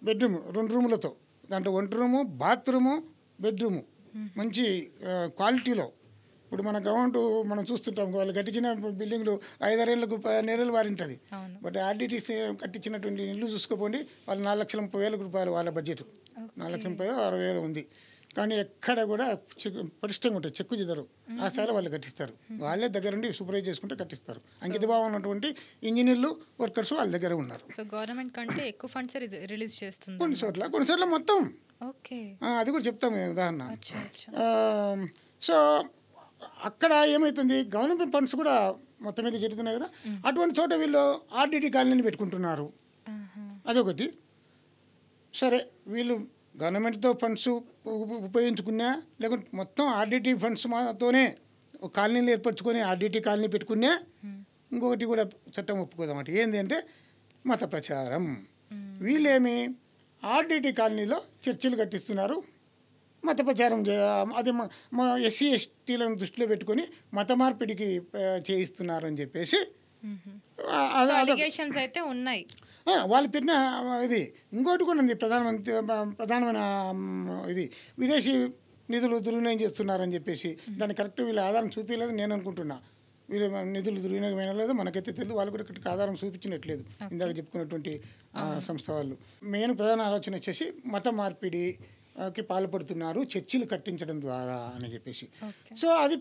బెడ్రూమ్ 2 రూములతో, దాంట్లో వంట రూము, బాత్రూము, బెడ్రూము మంచి క్వాలిటీలో. ఇప్పుడు మన గవర్నమెంట్ మనం చూస్తుంటాం, వాళ్ళు కట్టించిన బిల్డింగ్లు 5-6 ఏళ్ళకు 10 వారింటుంది. బట్ ఆర్డిటి కట్టించినటువంటి ఇల్లు చూసుకోపోండి, వాళ్ళు 4,30,000 రూపాయలు వాళ్ళ బడ్జెట్, 4,30,000-60,000 ఉంది. కానీ ఎక్కడ కూడా పరిష్టంగా ఉంటుంది, చెక్కు చెదరు. ఆ స్థాయిలో వాళ్ళు కట్టిస్తారు. వాళ్ళే దగ్గరుండి సూపర్వైజ్ చేసుకుంటే కట్టిస్తారు. అంకితభావం ఉన్నటువంటి ఇంజనీర్లు, వర్కర్స్ వాళ్ళ దగ్గర ఉన్నారు. సో గవర్నమెంట్ కంటే ఎక్కువ ఫండ్స్ రిలీజ్ చేస్తుంది కొన్నిసార్లు మొత్తం. ఓకే, అది కూడా చెప్తాము ఉదాహరణ. సో అక్కడ ఏమవుతుంది, గవర్నమెంట్ ఫండ్స్ కూడా మొత్తం మీద జరుగుతున్నాయి కదా. అటువంటి చోట వీళ్ళు ఆర్డిటి కాలనీని పెట్టుకుంటున్నారు. అదొకటి. సరే, వీళ్ళు గవర్నమెంట్తో ఫండ్స్ ఉపయోగించుకున్నా, లేకుంటే మొత్తం ఆర్డిటి ఫండ్స్ తోనే కాలనీలు ఏర్పరచుకొని ఆర్డిటి కాలనీ పెట్టుకున్నా, ఇంకొకటి కూడా చట్టం ఒప్పుకోదన్నమాట. ఏంటి అంటే మత ప్రచారం. వీళ్ళేమి ఆర్డిటి కాలనీలో చర్చిలు కట్టిస్తున్నారు, మత ప్రచారం అది మా ఎస్సీ ఎస్టీలను దృష్టిలో పెట్టుకొని మత మార్పిడికి చేయిస్తున్నారు అని చెప్పేసి అయితే ఉన్నాయి. వాళ్ళు పెట్టిన ఇది. ఇంకోటి కూడా ఉంది, ప్రధానమైన ఇది విదేశీ నిధులు దుర్వినియోగం చేస్తున్నారని చెప్పేసి. దాన్ని కరెక్ట్ వీళ్ళ ఆధారం చూపించలేదు నేను అనుకుంటున్నా. వీళ్ళు నిధులు దుర్వినియోగమైన లేదు, మనకైతే తెలియదు. వాళ్ళు కూడా కరెక్ట్ ఆధారం చూపించినట్లేదు, ఇందాక చెప్పుకున్నటువంటి సంస్థ వాళ్ళు. మెయిన్ ప్రధాన ఆలోచన వచ్చేసి మత మార్పిడికి పాల్పడుతున్నారు చర్చిలు కట్టించడం ద్వారా అని చెప్పేసి. సో అది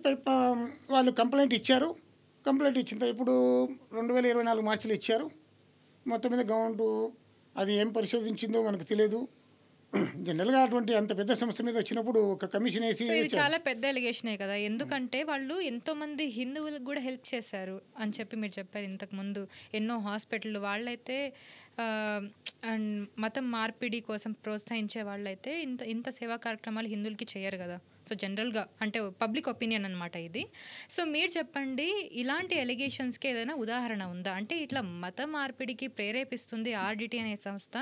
వాళ్ళు కంప్లైంట్ ఇచ్చారు. కంప్లైంట్ ఇచ్చిన ఇప్పుడు 2024 మార్చిలో ఇచ్చారు. మొత్తం మీద గవర్నమెంట్ అది ఏం పరిశోధించిందో మనకు తెలియదు. జనరల్గా అటువంటి అంత పెద్ద సంస్థ మీద వచ్చినప్పుడు ఒక కమిషన్ వేసి. ఇది చాలా పెద్ద ఎలిగేషనే కదా, ఎందుకంటే వాళ్ళు ఎంతోమంది హిందువులకు కూడా హెల్ప్ చేశారు అని చెప్పి మీరు చెప్పారు ఇంతకుముందు. ఎన్నో హాస్పిటల్ వాళ్ళైతే అండ్ మతం మార్పిడి కోసం ప్రోత్సహించే వాళ్ళైతే ఇంత సేవా కార్యక్రమాలు హిందువులకి చేయరు కదా. సో జనరల్గా అంటే పబ్లిక్ ఒపీనియన్ అనమాట ఇది. సో మీరు చెప్పండి, ఇలాంటి ఎలిగేషన్స్కి ఏదైనా ఉదాహరణ ఉందా? అంటే ఇట్లా మత మార్పిడికి ప్రేరేపిస్తుంది ఆర్డిటి అనే సంస్థ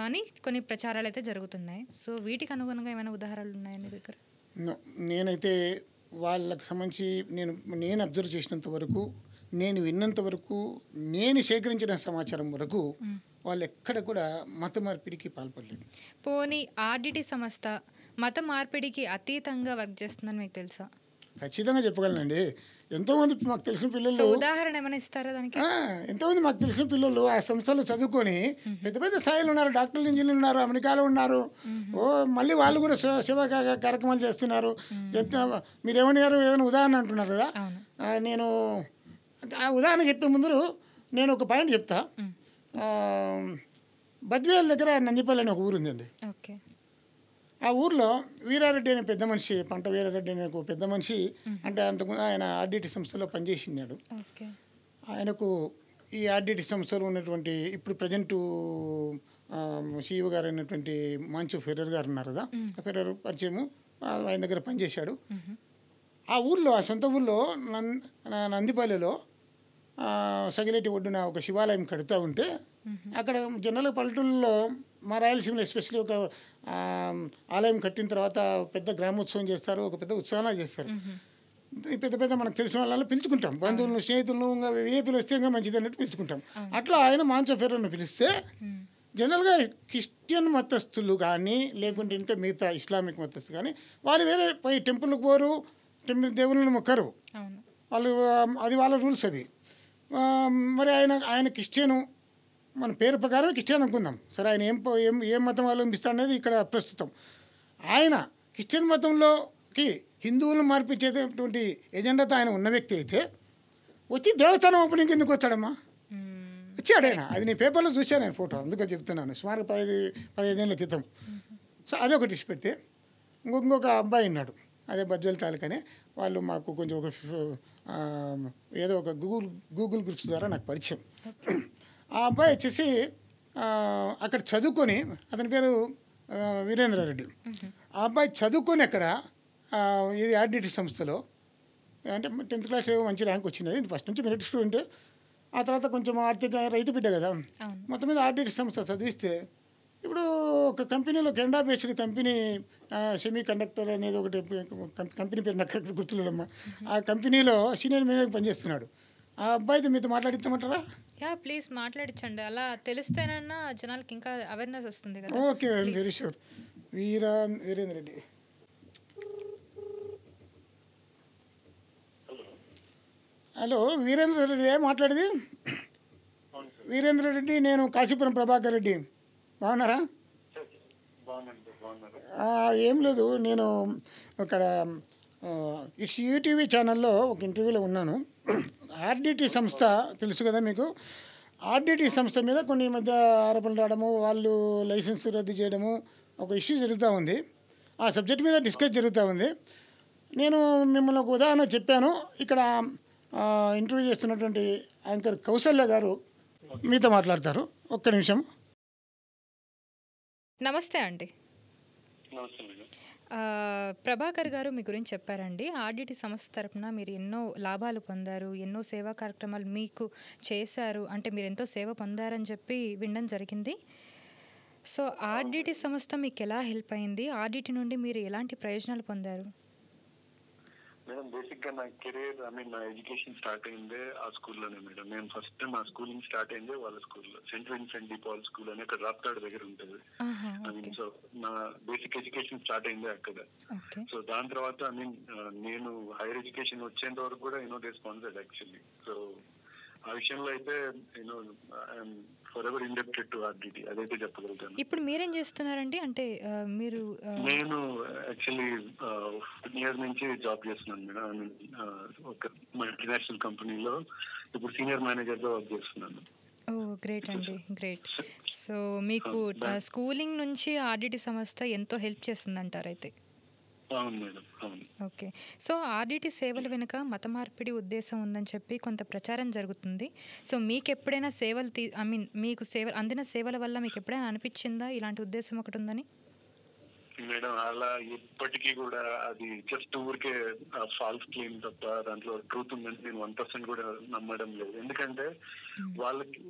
అని కొన్ని ప్రచారాలు అయితే జరుగుతున్నాయి. సో వీటికి అనుగుణంగా ఏమైనా ఉదాహరణలు ఉన్నాయా మీ దగ్గర? నేనైతే వాళ్ళకి సంబంధించి నేను అబ్జర్వ్ చేసినంత వరకు, నేను విన్నంత వరకు, నేను సేకరించిన సమాచారం వరకు వాళ్ళు ఎక్కడ కూడా మత మార్పిడికి పాల్పడలేదు. పోనీ ఆర్డిటి సంస్థ మత మార్పిడికి అతీతంగా వర్క్ చేస్తుందని మీకు తెలుసా? ఖచ్చితంగా చెప్పగలనండి. ఎంతోమంది మాకు తెలిసిన పిల్లలు, ఉదాహరణ ఏమైనా ఇస్తారా దానికి? ఎంతోమంది మాకు తెలిసిన పిల్లలు ఆ సంస్థలో చదువుకొని పెద్ద పెద్ద స్థాయిలో ఉన్నారు, డాక్టర్లు, ఇంజనీర్లు ఉన్నారు, అమెరికాలో ఉన్నారు. మళ్ళీ వాళ్ళు కూడా సేవా కార్యక్రమాలు చేస్తున్నారు. చెప్తా మీరేమన్నారు, ఏదైనా ఉదాహరణ అంటున్నారు కదా. నేను ఆ ఉదాహరణ చెప్పే ముందు నేను ఒక పాయింట్ చెప్తా. బద్వేల్ దగ్గర నందిపల్లి అని ఒక ఊరు ఉందండి. ఓకే. ఆ ఊర్లో వీరారెడ్డి అనే పెద్ద మనిషి, పంట వీరారెడ్డి అనే ఒక పెద్ద మనిషి, అంటే అంతకుముందు ఆయన ఆర్డిటి సంస్థలో పనిచేసినాడు. ఆయనకు ఈ ఆర్డిటి సంస్థలో ఉన్నటువంటి ఇప్పుడు ప్రజెంటు సిఇఓ గారు అయినటువంటి మంచు ఫెర్రర్ గారు ఉన్నారు కదా, ఫెర్రర్ పరిచయము, ఆయన దగ్గర పనిచేశాడు. ఆ ఊళ్ళో, ఆ సొంత ఊళ్ళో నందిపల్లిలో సగిలేటి ఒడ్డున ఒక శివాలయం కడుతూ ఉంటే, అక్కడ జనరల్గా పల్లెటూళ్ళలో మా రాయలసీమలో ఎస్పెషల్లీ ఒక ఆలయం కట్టిన తర్వాత పెద్ద గ్రామోత్సవం చేస్తారు, ఒక పెద్ద ఉత్సవాలు చేస్తారు. ఈ పెద్ద పెద్ద మనకు తెలిసిన వాళ్ళని పిలుచుకుంటాం, బంధువులను, స్నేహితులను, ఇంకా ఏపీలు వస్తే ఇంకా మంచిది అన్నట్టు పిలుచుకుంటాం. అట్లా ఆయన మాంచో ఫెర్రర్ను పిలిస్తే జనరల్గా క్రిస్టియన్ మతస్థులు కానీ, లేకుంటే ఇంకా మిగతా ఇస్లామిక్ మతస్థులు కానీ, వాళ్ళు వేరే పోయి టెంపుల్కి పోరు, దేవుళ్ళని మొక్కరు వాళ్ళు, అది వాళ్ళ రూల్స్ అవి. మరి ఆయన క్రిస్టియను, మన పేరు ప్రకారం క్రిస్టియన్ అనుకుందాం. సరే, ఆయన ఏం మతం అవలంబిస్తాడు అనేది ఇక్కడ ప్రస్తుతం. ఆయన క్రిస్టియన్ మతంలోకి హిందువులను మార్పించేటువంటి ఎజెండాతో ఆయన ఉన్న వ్యక్తి అయితే వచ్చి దేవస్థానం ఓపెనింగ్ ఎందుకు వచ్చాడమ్మా? వచ్చాడు ఆయన. అది నేను పేపర్లో చూశాను, ఆయన ఫోటో, అందుకని చెప్తున్నాను. సుమారు 15 ఏళ్ళ క్రితం. సో అదొకటి ఇష్ట పెడితే ఇంకొక అబ్బాయి ఉన్నాడు, అదే బద్వేల్ తాలూకానే. వాళ్ళు మాకు కొంచెం ఒక ఏదో ఒక గూగుల్ గ్రూప్స్ ద్వారా నాకు పరిచయం. ఆ అబ్బాయి వచ్చేసి అక్కడ చదువుకొని, అతని పేరు వీరేంద్రారెడ్డి. ఆ అబ్బాయి చదువుకొని అక్కడ ఇది ఆర్డిటి సంస్థలో, అంటే 10th క్లాస్ మంచి ర్యాంక్ వచ్చినది. ఫస్ట్ నుంచి మెరిట్ స్టూడెంట్. ఆ తర్వాత కొంచెం ఆర్థిక రైతు బిడ్డ కదా, మొత్తం మీద ఆర్డిటి సంస్థ చదివిస్తే ఇప్పుడు ఒక కంపెనీలో, Canada based company, semi conductor అనేది ఒకటి కంపెనీ పేరు నాకు కరెక్ట్ గుర్తులేదమ్మా. ఆ కంపెనీలో సీనియర్ మేనేజర్ పనిచేస్తున్నాడు. ఆ అబ్బాయితో మీతో మాట్లాడించమంటారా? ప్లీజ్ మాట్లాడించండి. అలా తెలిస్తేనన్నా జనాలకి ఇంకా అవేర్నెస్ వస్తుంది కదా. Okay, I'm very sure. Virendra Reddy. Hello, Virendra Reddy మాట్లాడేది? వీరేంద్ర రెడ్డి, నేను కాశీపురం ప్రభాకర్ రెడ్డి. బాగున్నారా? ఏం లేదు, నేను ఇక్కడ ఇట్స్ యూటీవీ ఛానల్లో ఒక ఇంటర్వ్యూలో ఉన్నాను. ఆర్డిటి సంస్థ తెలుసు కదా మీకు. ఆర్డిటి సంస్థ మీద కొన్ని మధ్య ఆరోపణలు రావడము, వాళ్ళు లైసెన్స్ రద్దు చేయడము, ఒక ఇష్యూ జరుగుతూ ఉంది. ఆ సబ్జెక్ట్ మీద డిస్కస్ జరుగుతూ ఉంది. నేను మిమ్మల్ని ఒక ఉదాహరణ చెప్పాను. ఇక్కడ ఇంటర్వ్యూ చేస్తున్నటువంటి యాంకర్ కౌసల్య గారు మీతో మాట్లాడతారు. ఒక్క నిమిషం. నమస్తే అండి. ప్రభాకర్ గారు మీ గురించి చెప్పారండి. ఆర్డిటి సంస్థ తరపున మీరు ఎన్నో లాభాలు పొందారు, ఎన్నో సేవా కార్యక్రమాలు మీకు చేశారు, అంటే మీరు ఎంతో సేవ పొందారని చెప్పి వినడం జరిగింది. సో ఆర్డిటి సంస్థ మీకు ఎలా హెల్ప్ అయింది? ఆర్డిటి నుండి మీరు ఎలాంటి ప్రయోజనాలు పొందారు? మేడం, బేసిక్గా నా కెరీర్, నా ఎడ్యుకేషన్ స్టార్ట్ అయిందే ఆ స్కూల్లోనే మేడం. నేను ఫస్ట్ నా స్కూలింగ్ స్టార్ట్ అయిందే వాళ్ళ స్కూల్లో, Saint Vincent de Paul school అని అక్కడ రాప్తాడ్ దగ్గర ఉంటుంది. సో నా బేసిక్ ఎడ్యుకేషన్ స్టార్ట్ అయిందే అక్కడ. సో దాని తర్వాత నేను హైయర్ ఎడ్యుకేషన్ వచ్చేంత వరకు కూడా దే స్పాన్సర్డ్ యాక్చువల్లీ. సో ఆ విషయంలో అయితే I'm for ever indebted to RDT, అదైతే చెప్పగలుగుతాను. ఇప్పుడు మీరేం చేస్తున్నారండి? అంటే మీరు నేను యాక్చువల్లీ 1 year నుంచి జాబ్ చేస్తున్నాను మేడం. ఒక మల్టీనేషనల్ కంపెనీలో ఇప్పుడు సీనియర్ మేనేజర్గా వర్క్ చేస్తున్నాను. గ్రేట్ అండి, గ్రేట్. సో మీకు స్కూలింగ్ నుంచి ఆర్డిటి సంస్థ ఎంతో హెల్ప్ చేస్తుందంటారు అయితే? అవును మేడం, అవును. ఓకే. సో ఆర్డిటి సేవల వెనుక మత మార్పిడి ఉద్దేశం ఉందని చెప్పి కొంత ప్రచారం జరుగుతుంది. సో మీకు ఎప్పుడైనా సేవలు మీకు అందిన సేవల వల్ల మీకు ఎప్పుడైనా అనిపించిందా ఇలాంటి ఉద్దేశం ఒకటి ఉందని? మేడం, అలా ఎప్పటికీ కూడా అది జస్ట్ ఊరికే ఫాల్స్ క్లెయిమ్ తప్ప దాంట్లో ట్రూత్ ఉందని నేను 1% కూడా నమ్మడం లేదు. ఎందుకంటే వాళ్ళకి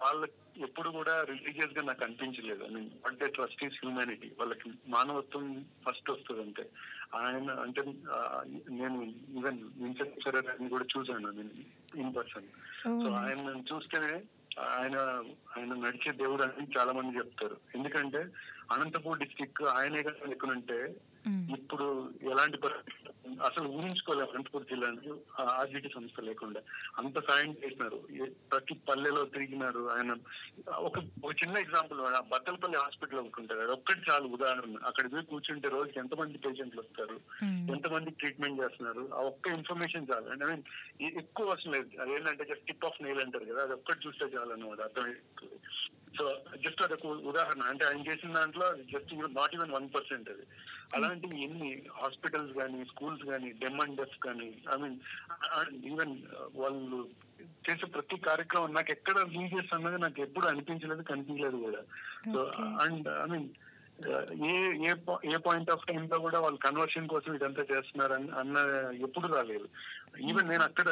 వాళ్ళకి ఎప్పుడు కూడా రిలీజియస్ గా నాకు అనిపించలేదు. What they trust is humanity. వాళ్ళకి మానవత్వం ఫస్ట్ వస్తుంది. అంటే ఆయన అంటే నేను ఈవెన్ విన్సెంట్ ఫెరర్ అని కూడా చూసాను ఇన్ పర్సన్. సో ఆయన చూస్తేనే ఆయన నడిచే దేవుడు అని చాలా మంది చెప్తారు. ఎందుకంటే అనంతపూర్ డిస్ట్రిక్ట్ ఆయనే కానీ ఎక్కునంటే ఇప్పుడు ఎలాంటి అసలు ఊహించుకోలేము. అనంతపూర్ జిల్లాని ఆర్డిటి సంస్థ లేకుండా అంత సాయం చేసినారు. ప్రతి పల్లెలో తిరిగినారు. ఆయన ఒక చిన్న ఎగ్జాంపుల్, బత్తలపల్లి హాస్పిటల్ అనుకుంటారు, అది ఒక్కటి చాలు ఉదాహరణ. అక్కడ పోయి కూర్చుంటే రోజుకి ఎంతమంది పేషెంట్లు వస్తారు, ఎంతమంది ట్రీట్మెంట్ చేస్తున్నారు, ఆ ఒక్క ఇన్ఫర్మేషన్ చాలు. అంటే ఎక్కువ అవసరం లేదు. అదేంటంటే జస్ట్ టిప్ ఆఫ్ నెయిల్ అంటారు కదా, అది ఒక్కటి చూస్తే చాలు అన్నమాట, అర్థమవుతుంది. సో జస్ట్ అదొక ఉదాహరణ. అంటే ఆయన చేసిన దాంట్లో జస్ట్ నాట్ ఈవెన్ 1% అది. అలాంటివి ఎన్ని హాస్పిటల్స్ కానీ, స్కూల్స్ కానీ, డెమ్ అండ్ డెఫ్ కానీ, ఈవెన్ వాళ్ళు చేసే ప్రతి కార్యక్రమం నాకు ఎక్కడ రిలీజియస్ అన్నది నాకు ఎప్పుడు అనిపించలేదు, కనిపించలేదు కూడా. So and A point of time లో కూడా వాళ్ళు కన్వర్షన్ కోసం ఇదంతా చేస్తున్నారని ఎప్పుడు రాలేదు. ఈవెన్ నేను అక్కడ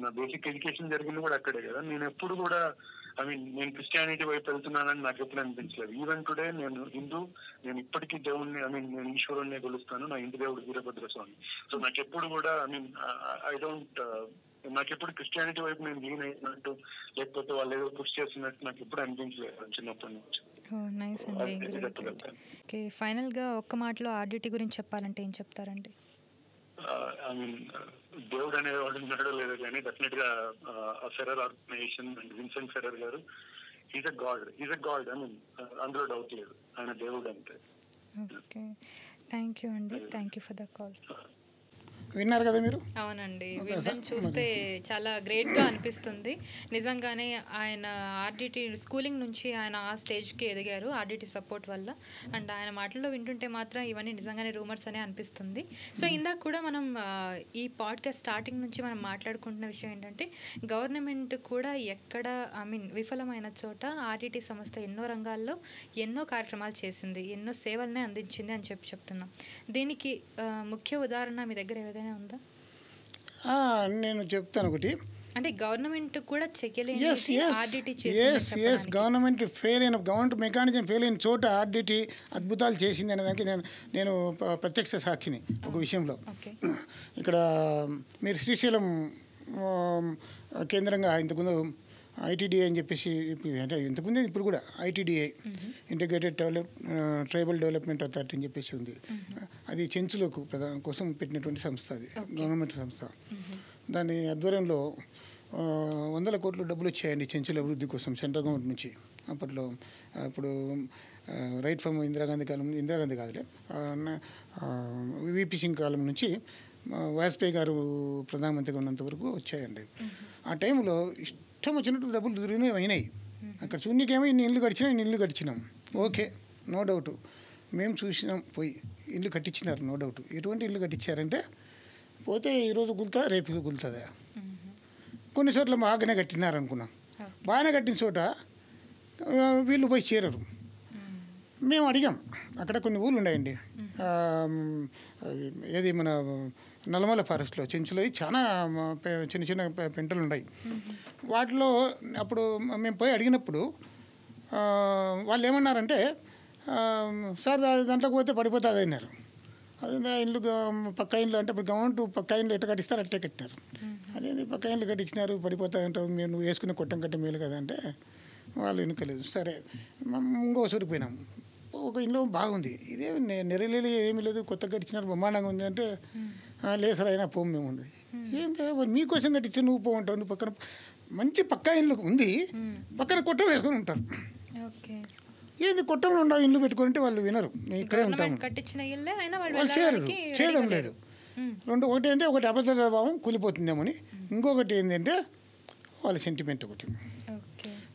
నా బేసిక్ ఎడ్యుకేషన్ జరిగింది కూడా అక్కడే కదా. నేను ఎప్పుడు కూడా నేను క్రిస్టియానిటీ వైపు వెళ్తున్నానని నాకు ఎప్పుడు అనిపించలేదు. ఈవెన్ టుడే నేను హిందూ, నేను ఇప్పటికీ దేవుణ్ణి నేను ఈశ్వరుణ్ణి కొలుస్తాను. నా ఇంటి దేవుడు వీరభద్ర స్వామి. సో నాకెప్పుడు కూడా నాకెప్పుడు క్రిస్టియానిటీ వైపు నేను లీన్ అయినట్టు, లేకపోతే వాళ్ళు ఏదో పుష్ చేస్తున్నట్టు నాకు ఎప్పుడు అనిపించలేదు చిన్నప్పటి నుంచి. ఫైనల్ గా ఒక్క మాటలో ఆర్డిటి గురించి చెప్పాలంటే ఏం చెప్తారండి? దేవుడు అనేవాడు ఉన్నాడో లేదో కానీ డెఫినెట్ గా Ferrer organisation and Vincent Ferrer గారు ఈజ్ అ గాడ్. అందులో డౌట్ లేదు, ఆయన దేవుడు అంతే. ఓకే, థ్యాంక్ యూ అండి, thank you for the call. విన్నారు కదా మీరు. అవునండి, వీళ్ళని చూస్తే చాలా గ్రేట్గా అనిపిస్తుంది. నిజంగానే ఆయన ఆర్డిటి స్కూలింగ్ నుంచి ఆయన ఆ స్టేజ్కి ఎదిగారు ఆర్డిటి సపోర్ట్ వల్ల. అండ్ ఆయన మాటల్లో వింటుంటే మాత్రం ఇవన్నీ నిజంగానే రూమర్స్ అనే అనిపిస్తుంది. సో ఇందాక కూడా మనం ఈ పాడ్కాస్ట్ స్టార్టింగ్ నుంచి మనం మాట్లాడుకుంటున్న విషయం ఏంటంటే గవర్నమెంట్ కూడా ఎక్కడ విఫలమైన చోట ఆర్డిటి సంస్థ ఎన్నో రంగాల్లో ఎన్నో కార్యక్రమాలు చేసింది, ఎన్నో సేవలనే అందించింది అని చెప్తున్నాం. దీనికి ముఖ్య ఉదాహరణ మీ దగ్గర ఏదైనా ఉందా? నేను చెప్తాను ఒకటి. అంటే గవర్నమెంట్ కూడా గవర్నమెంట్ ఫెయిల్ అయిన గవర్నమెంట్ మెకానిజం ఫెయిల్ అయిన చోట ఆర్డిటి అద్భుతాలు చేసింది అనేదానికి నేను ప్రత్యక్ష సాక్షిని ఒక విషయంలో. ఇక్కడ మీరు శ్రీశైలం కేంద్రంగా ఇంతకుముందు ఐటీడీఐ అని చెప్పేసి, అంటే ఇంతకుముందు ఇప్పుడు కూడా ITDI integrated tribal development authority అని చెప్పేసి ఉంది. అది చెంచులకు కోసం పెట్టినటువంటి సంస్థ, అది గవర్నమెంట్ సంస్థ. దాని ఆధ్వర్యంలో 100 కోట్ల డబ్బులు వచ్చాయండి చెంచుల అభివృద్ధి కోసం సెంట్రల్ గవర్నమెంట్ నుంచి. అప్పట్లో ఇప్పుడు రైట్ ఫ్రమ్ ఇందిరాగాంధీ కాదులే, విపి సింగ్ కాలం నుంచి వాజ్పేయి గారు ప్రధానమంత్రిగా ఉన్నంత వరకు వచ్చాయండి. ఆ టైంలో ఇష్టం వచ్చినట్టు డబ్బులు దుర్వినియోగం అయినాయి. అక్కడ చూడకేమో ఇన్ని ఇల్లు కట్టించినాం, ఓకే, నో డౌట్. మేము చూసినాం, పోయి ఇల్లు కట్టించినారు, నో డౌట్. ఎటువంటి ఇల్లు కట్టించారంటే పోతే ఈరోజు గుల్తా రేపు గుల్తుందా. కొన్నిసార్లు బాగానే కట్టినారు అనుకున్నాం. బాగానే కట్టిన చోట వీళ్ళు పోయి చేరరు. మేము అడిగాం, అక్కడ కొన్ని ఊళ్ళు ఉన్నాయండి, ఏది మన నల్లమల ఫారెస్ట్లో చెంచులో చాలా చిన్న చిన్న పెంటలు ఉన్నాయి. వాటిలో అప్పుడు మేము పోయి అడిగినప్పుడు వాళ్ళు ఏమన్నారంటే, సార్ దాంట్లోకి పోతే పడిపోతుంది అన్నారు. అదే ఇల్లు పక్క ఇల్లు అంటే ఇప్పుడు గవర్నమెంట్ పక్క ఇల్లు ఎట్లా కట్టిస్తారు అట్టే కట్టినారు. అదేంటి పక్క ఇల్లు కట్టించినారు పడిపోతాయంటే మీరు నువ్వు వేసుకునే కొట్టం కట్టే మేలు కదా అంటే వాళ్ళు వెనుకలేదు. సరే ఇంకో సూరిపోయినాం, ఒక ఇల్లు బాగుంది, ఇదే నెరలేదు, ఏమీ లేదు, కొత్త కట్టించినారు, బ్రహ్మాండంగా ఉంది అంటే లేదు సార్ అయినా పోము మేము ఉంది. ఏంటి మీకోసం కట్టించి నువ్వు పోంటావు, నువ్వు పక్కన మంచి పక్కా ఇల్లు ఉంది, పక్కన కొట్టం వేసుకొని ఉంటారు. ఏంది కొట్టంలో ఉండవు ఇల్లు పెట్టుకుంటే వాళ్ళు వినరు, మేము ఇక్కడే ఉంటాము, వాళ్ళు చేయడం లేదు. ఒకటి అంటే ఒకటి అబద్ధ భావం కూలిపోతుందేమో అని, ఇంకొకటి ఏంటంటే వాళ్ళ సెంటిమెంట్ ఒకటి.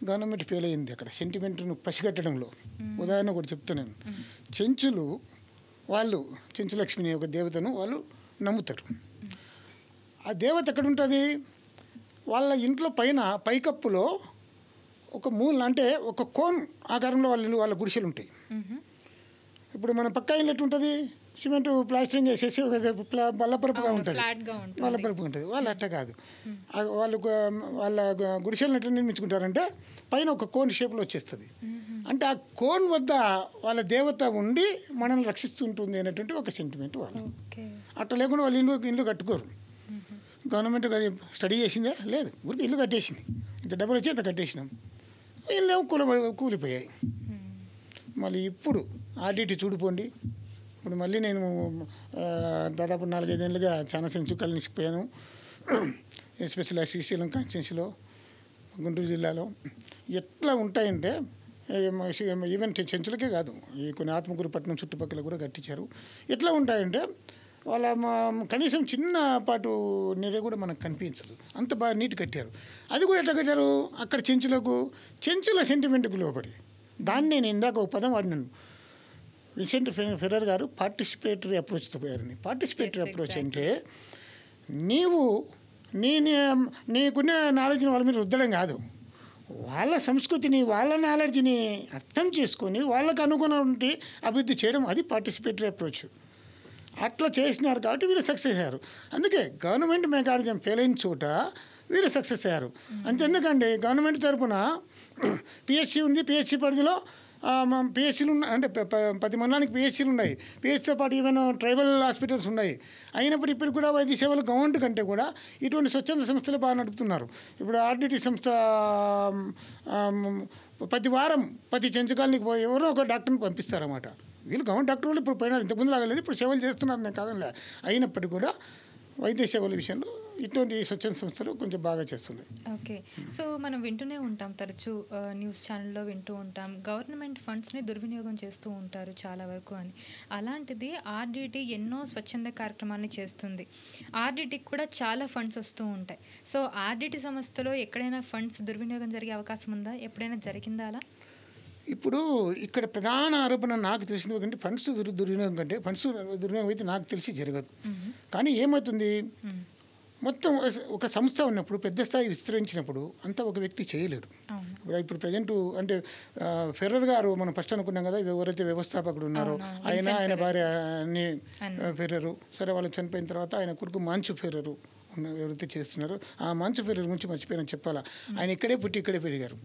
గవర్నమెంట్ ఫెయిల్ అయింది అక్కడ సెంటిమెంట్ను పసిగట్టడంలో. ఉదాహరణ ఒకటి చెప్తున్నాను. చెంచులు వాళ్ళు చెంచులక్ష్మిని ఒక దేవతను వాళ్ళు నమ్ముతారు. ఆ దేవత ఎక్కడ ఉంటుంది? వాళ్ళ ఇంట్లో పైకప్పులో ఒక మూల, అంటే ఒక కోన్ ఆకారంలో వాళ్ళ గుడిసెలు ఉంటాయి. ఇప్పుడు మన పక్కా ఇల్లు ఎట్లుంటుంది? సిమెంట్ ప్లాస్టరింగ్ వేసేసి బల్లపరుపుగా ఉంటుంది, బల్లపరుపుగా ఉంటుంది. వాళ్ళు అట్ట కాదు. వాళ్ళ గుడిసెలను ఎట్లా నిర్మించుకుంటారంటే పైన ఒక కోన్ షేప్లో వచ్చేస్తుంది. అంటే ఆ కోన్ వద్ద వాళ్ళ దేవత ఉండి మనల్ని రక్షిస్తుంటుంది అనేటువంటి ఒక సెంటిమెంట్ వాళ్ళు. అట్లా లేకుండా వాళ్ళు ఇల్లు కట్టుకోరు. గవర్నమెంట్ అది స్టడీ చేసిందే లేదు, ఊరికి ఇల్లు కట్టేసింది, ఇంత డబ్బులు వచ్చి అంత కట్టేసినాం, ఇల్లు కూలిపోయాయి. మళ్ళీ ఇప్పుడు ఆర్డిటి చూడిపోండి. ఇప్పుడు మళ్ళీ నేను దాదాపు 4-5 ఏళ్ళుగా చాలా సెంచుకలు నిసిపోయాను, ఎస్పెషల్గా శ్రీశైలం కాన్స్టిట్యున్సీలో, గుంటూరు జిల్లాలో. ఎట్లా ఉంటాయంటే ఈవెన్ చెంచులకే కాదు, ఈ కొన్ని ఆత్మకూరుపట్నం చుట్టుపక్కల కూడా కట్టించారు. ఎట్లా ఉంటాయంటే వాళ్ళ కనీసం చిన్నపాటు నీరే కూడా మనకు కనిపించదు, అంత బాగా నీట్ కట్టారు. అది కూడా ఎట్లా కట్టారు? అక్కడ చెంచుల సెంటిమెంట్కి లోపడి. దాన్ని నేను ఇందాక ఒక పదం వాడినాను, విన్సెంట్ ఫెర్రర్ గారు పార్టిసిపేటరీ అప్రోచ్తో పోయారని. పార్టిసిపేటరీ అప్రోచ్ అంటే నీకున్న నాలెడ్జ్ని వాళ్ళ మీద రుద్దడం కాదు, వాళ్ళ సంస్కృతిని వాళ్ళ నాలెడ్జ్ని అర్థం చేసుకొని వాళ్ళకు అనుగుణమైన అభివృద్ధి చేయడం, అది పార్టిసిపేటరీ అప్రోచ్. అట్లా చేసినారు కాబట్టి వీళ్ళు సక్సెస్ అయ్యారు. అందుకే గవర్నమెంట్ మెకానిజం ఫెయిల్ అయిన చోట వీళ్ళు సక్సెస్ అయ్యారు. అంతెందుకండి, గవర్నమెంట్ తరఫున పిహెచ్సి ఉంది, పిహెచ్సి పరిధిలో పిహెచ్సీలు ఉన్నాయి, అంటే 10 మండలానికి పిహెచ్సీలు ఉన్నాయి. పిహెచ్సితో పాటు ఈవెన్ ట్రైబల్ హాస్పిటల్స్ ఉన్నాయి. అయినప్పుడు ఇప్పుడు కూడా వైద్య సేవలు గవర్నమెంట్ కంటే కూడా ఇటువంటి స్వచ్ఛంద సంస్థలు బాగా నడుపుతున్నారు. ఇప్పుడు ఆర్డిటి సంస్థ ప్రతి వారం ప్రతి చెంచుకాలనికి పోయి ఎవరో ఒక డాక్టర్ని పంపిస్తారన్నమాట. వీళ్ళు గవర్నమెంట్ డాక్టర్ వాళ్ళు ఇప్పుడు పోయినారు, ఇంతకుముందు లాగలేదు, ఇప్పుడు సేవలు చేస్తున్నారు, నేను కాదనిలే. అయినప్పటికీ కూడా వైద్య సేవల విషయంలో ఇటువంటి స్వచ్ఛంద సంస్థలు కొంచెం బాగా చేస్తున్నాయి. ఓకే. సో మనం వింటూనే ఉంటాం, తరచూ న్యూస్ ఛానల్లో వింటూ ఉంటాం, గవర్నమెంట్ ఫండ్స్ని దుర్వినియోగం చేస్తూ ఉంటారు చాలా వరకు అని. అలాంటిది ఆర్డిటి ఎన్నో స్వచ్ఛంద కార్యక్రమాన్ని చేస్తుంది. ఆర్డిటికి కూడా చాలా ఫండ్స్ వస్తూ ఉంటాయి. సో ఆర్డిటి సంస్థలో ఎక్కడైనా ఫండ్స్ దుర్వినియోగం జరిగే అవకాశం ఉందా? ఎప్పుడైనా జరిగిందా అలా? ఇప్పుడు ఇక్కడ ప్రధాన ఆరోపణ నాకు తెలిసింది ఒకటి, ఫండ్స్ దుర్వినియోగం కంటే ఫండ్స్ దుర్వినియోగం అయితే నాకు తెలిసి జరగదు. కానీ ఏమవుతుంది, మొత్తం ఒక సంస్థ ఉన్నప్పుడు పెద్ద స్థాయి విస్తరించినప్పుడు అంతా ఒక వ్యక్తి చేయలేడు. ఇప్పుడు ప్రజెంట్ అంటే ఫెర్రర్ గారు మనం ఫస్ట్ అనుకున్నాం కదా, ఎవరైతే వ్యవస్థాపకుడు ఉన్నారో ఆయన భార్య అన్ని ఫెర్రరు. సరే, వాళ్ళు చనిపోయిన తర్వాత ఆయన కొడుకు మాంచు ఫెర్రరు ఎవరైతే చేస్తున్నారో, ఆ మాంచు ఫెర్రర్ గురించి మర్చిపోయినా చెప్పాలా. ఆయన ఇక్కడే పుట్టి ఇక్కడే పెరిగారు.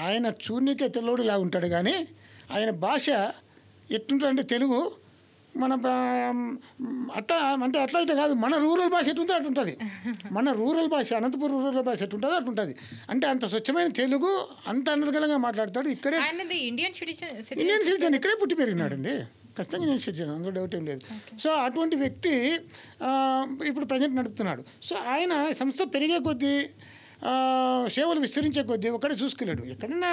ఆయన చూర్ణికే తెల్లోడిలా ఉంటాడు, కానీ ఆయన భాష ఎట్టుంటాడంటే తెలుగు మన అట్లా అంటే అట్లా ఇట్లా కాదు, మన రూరల్ భాష ఎట్టుంటే అట్టుంటుంది. మన రూరల్ భాష, అనంతపురం రూరల్ భాష ఎట్టుంటుంది అట్టుంటుంది. అంటే అంత స్వచ్ఛమైన తెలుగు, అంత అనర్గళంగా మాట్లాడతాడు. ఇక్కడే ఇండియన్ సిటిజన్, ఇక్కడే పుట్టి పెరిగినాడండి. ఖచ్చితంగా ఇండియన్ సిటిజన్, అందులో డౌట్ ఏం లేదు. సో అటువంటి వ్యక్తి ఇప్పుడు ప్రజెంట్ నడుపుతున్నాడు. సో ఆయన సంస్థ పెరిగే కొద్దీ, సేవలు విస్తరించే కొద్దీ ఒక్కడే చూసుకోలేడు. ఎక్కడైనా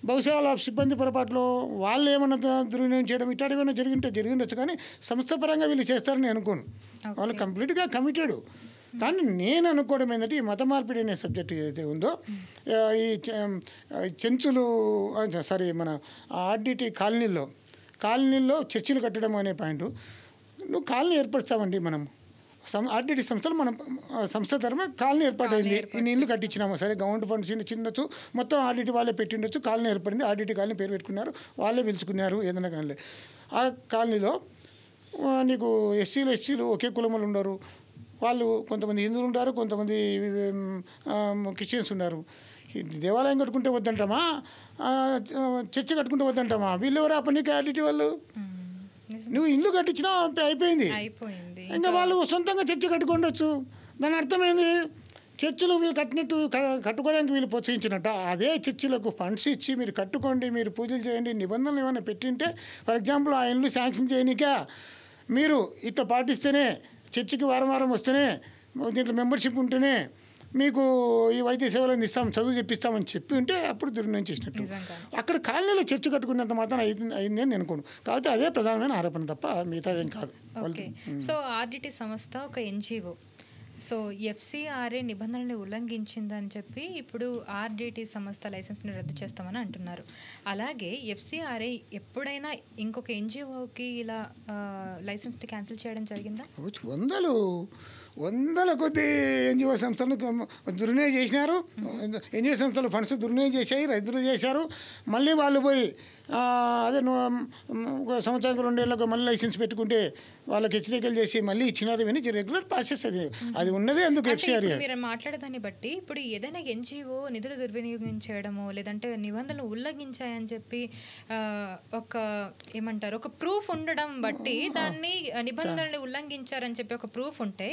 బహుశా సిబ్బంది పొరపాటులో వాళ్ళు ఏమన్నా దుర్వినియోగం చేయడం ఇట్లాంటివి ఏమైనా జరిగిండొచ్చు, కానీ సంస్థ పరంగా వీళ్ళు చేస్తారని అనుకోను. వాళ్ళు కంప్లీట్గా కమిటెడ్. కానీ నేను అనుకోవడం ఏంటంటే, ఈ మత మార్పిడి అనే సబ్జెక్ట్ ఏదైతే ఉందో, ఈ చెంచులు మన ఆర్డిటి కాలనీల్లో చర్చిలు కట్టడం అనే పాయింట్, నువ్వు కాలనీ ఏర్పరుస్తామండి మనం ఆర్డిటి సంస్థలు, మనం సంస్థ తరఫున కాలనీ ఏర్పాటైంది, ఇన్ని ఇల్లు కట్టించినాము. సరే, గవర్నమెంట్ ఫండ్స్ చిన్నచ్చు, మొత్తం ఆర్డిటి వాళ్ళే పెట్టిండొచ్చు, కాలనీ ఏర్పడింది, ఆర్డిటి కాలనీ పేరు పెట్టుకున్నారు, వాళ్ళే పిలుచుకున్నారు ఏదైనా కానీ. ఆ కాలనీలో నీకు ఎస్సీలు ఒకే కులములు ఉండరు. వాళ్ళు కొంతమంది హిందువులు ఉంటారు, కొంతమంది క్రిస్టియన్స్ ఉన్నారు. దేవాలయం కట్టుకుంటే వద్దంటామా, చర్చి కట్టుకుంటే వద్దంటామా? వీళ్ళెవరు ఆ పనికి ఆర్డిటి వాళ్ళు? నువ్వు ఇల్లు కట్టించినా అయిపోయింది. ఇంకా వాళ్ళు సొంతంగా చర్చి కట్టుకోవచ్చు. దాని అర్థమైంది, చర్చిలు వీళ్ళు కట్టుకోవడానికి వీళ్ళు ప్రోత్సహించినట్ట. అదే చర్చిలకు ఫండ్స్ ఇచ్చి మీరు కట్టుకోండి, మీరు పూజలు చేయండి, నిబంధనలు ఏమైనా పెట్టింటే, ఫర్ ఎగ్జాంపుల్ ఆ ఇల్లు శాంక్షన్ చేయనిక మీరు ఇట్లా పాటిస్తేనే, చర్చికి వారం వస్తేనే, దీంట్లో మెంబర్షిప్ ఉంటేనే మీకు ఈ వైద్య సేవలను ఇస్తాం, చదువు చెప్పిస్తామని చెప్పి ఉంటే అప్పుడు దుర్వినియోగం చేసినట్టు. అక్కడ కాలనీలో చర్చ కట్టుకున్నంత మాత్రం అయింది అని అనుకోను. కాబట్టి అదే ప్రధానమైన ఆరోపణ తప్ప మిగతా ఏం కాదు. సో ఆర్డిటి సంస్థ ఒక ఎన్జిఓ. సో ఎఫ్సిఆర్ఏ నిబంధనల్ని ఉల్లంఘించిందని చెప్పి ఇప్పుడు ఆర్డిటి సంస్థ లైసెన్స్ని రద్దు చేస్తామని అంటున్నారు. అలాగే ఎఫ్సిఆర్ఏ ఎప్పుడైనా ఇంకొక ఎన్జిఓకి ఇలా లైసెన్స్ని క్యాన్సిల్ చేయడం జరిగిందా? వందల కొద్ది ఎన్జిఓ సంస్థలు దుర్వినియోగం చేసినారు. ఎన్జిఓ సంస్థలు ఫండ్స్ దుర్వినియోగం చేశాయి, రద్దు చేశారు. మళ్ళీ వాళ్ళు పోయి అదే ఒక సంవత్సరానికి 2 ఏళ్ళకు మళ్ళీ లైసెన్స్ పెట్టుకుంటే వాళ్ళకి హెచ్చరికలు చేసి మళ్ళీ ఇచ్చినారు. ఇవన్నీ రెగ్యులర్ ప్రాసెస్, అది ఉన్నదే అందుకు ఎఫ్సిఆర్ఏ. మీరు మాట్లాడేదాన్ని బట్టి ఇప్పుడు ఏదైనా ఎన్జిఓ నిధులు దుర్వినియోగం చేయడమో లేదంటే నిబంధనలు ఉల్లంఘించాయని చెప్పి ఒక ప్రూఫ్ ఉండడం బట్టి, దాన్ని నిబంధనలు ఉల్లంఘించారని చెప్పి ఒక ప్రూఫ్ ఉంటే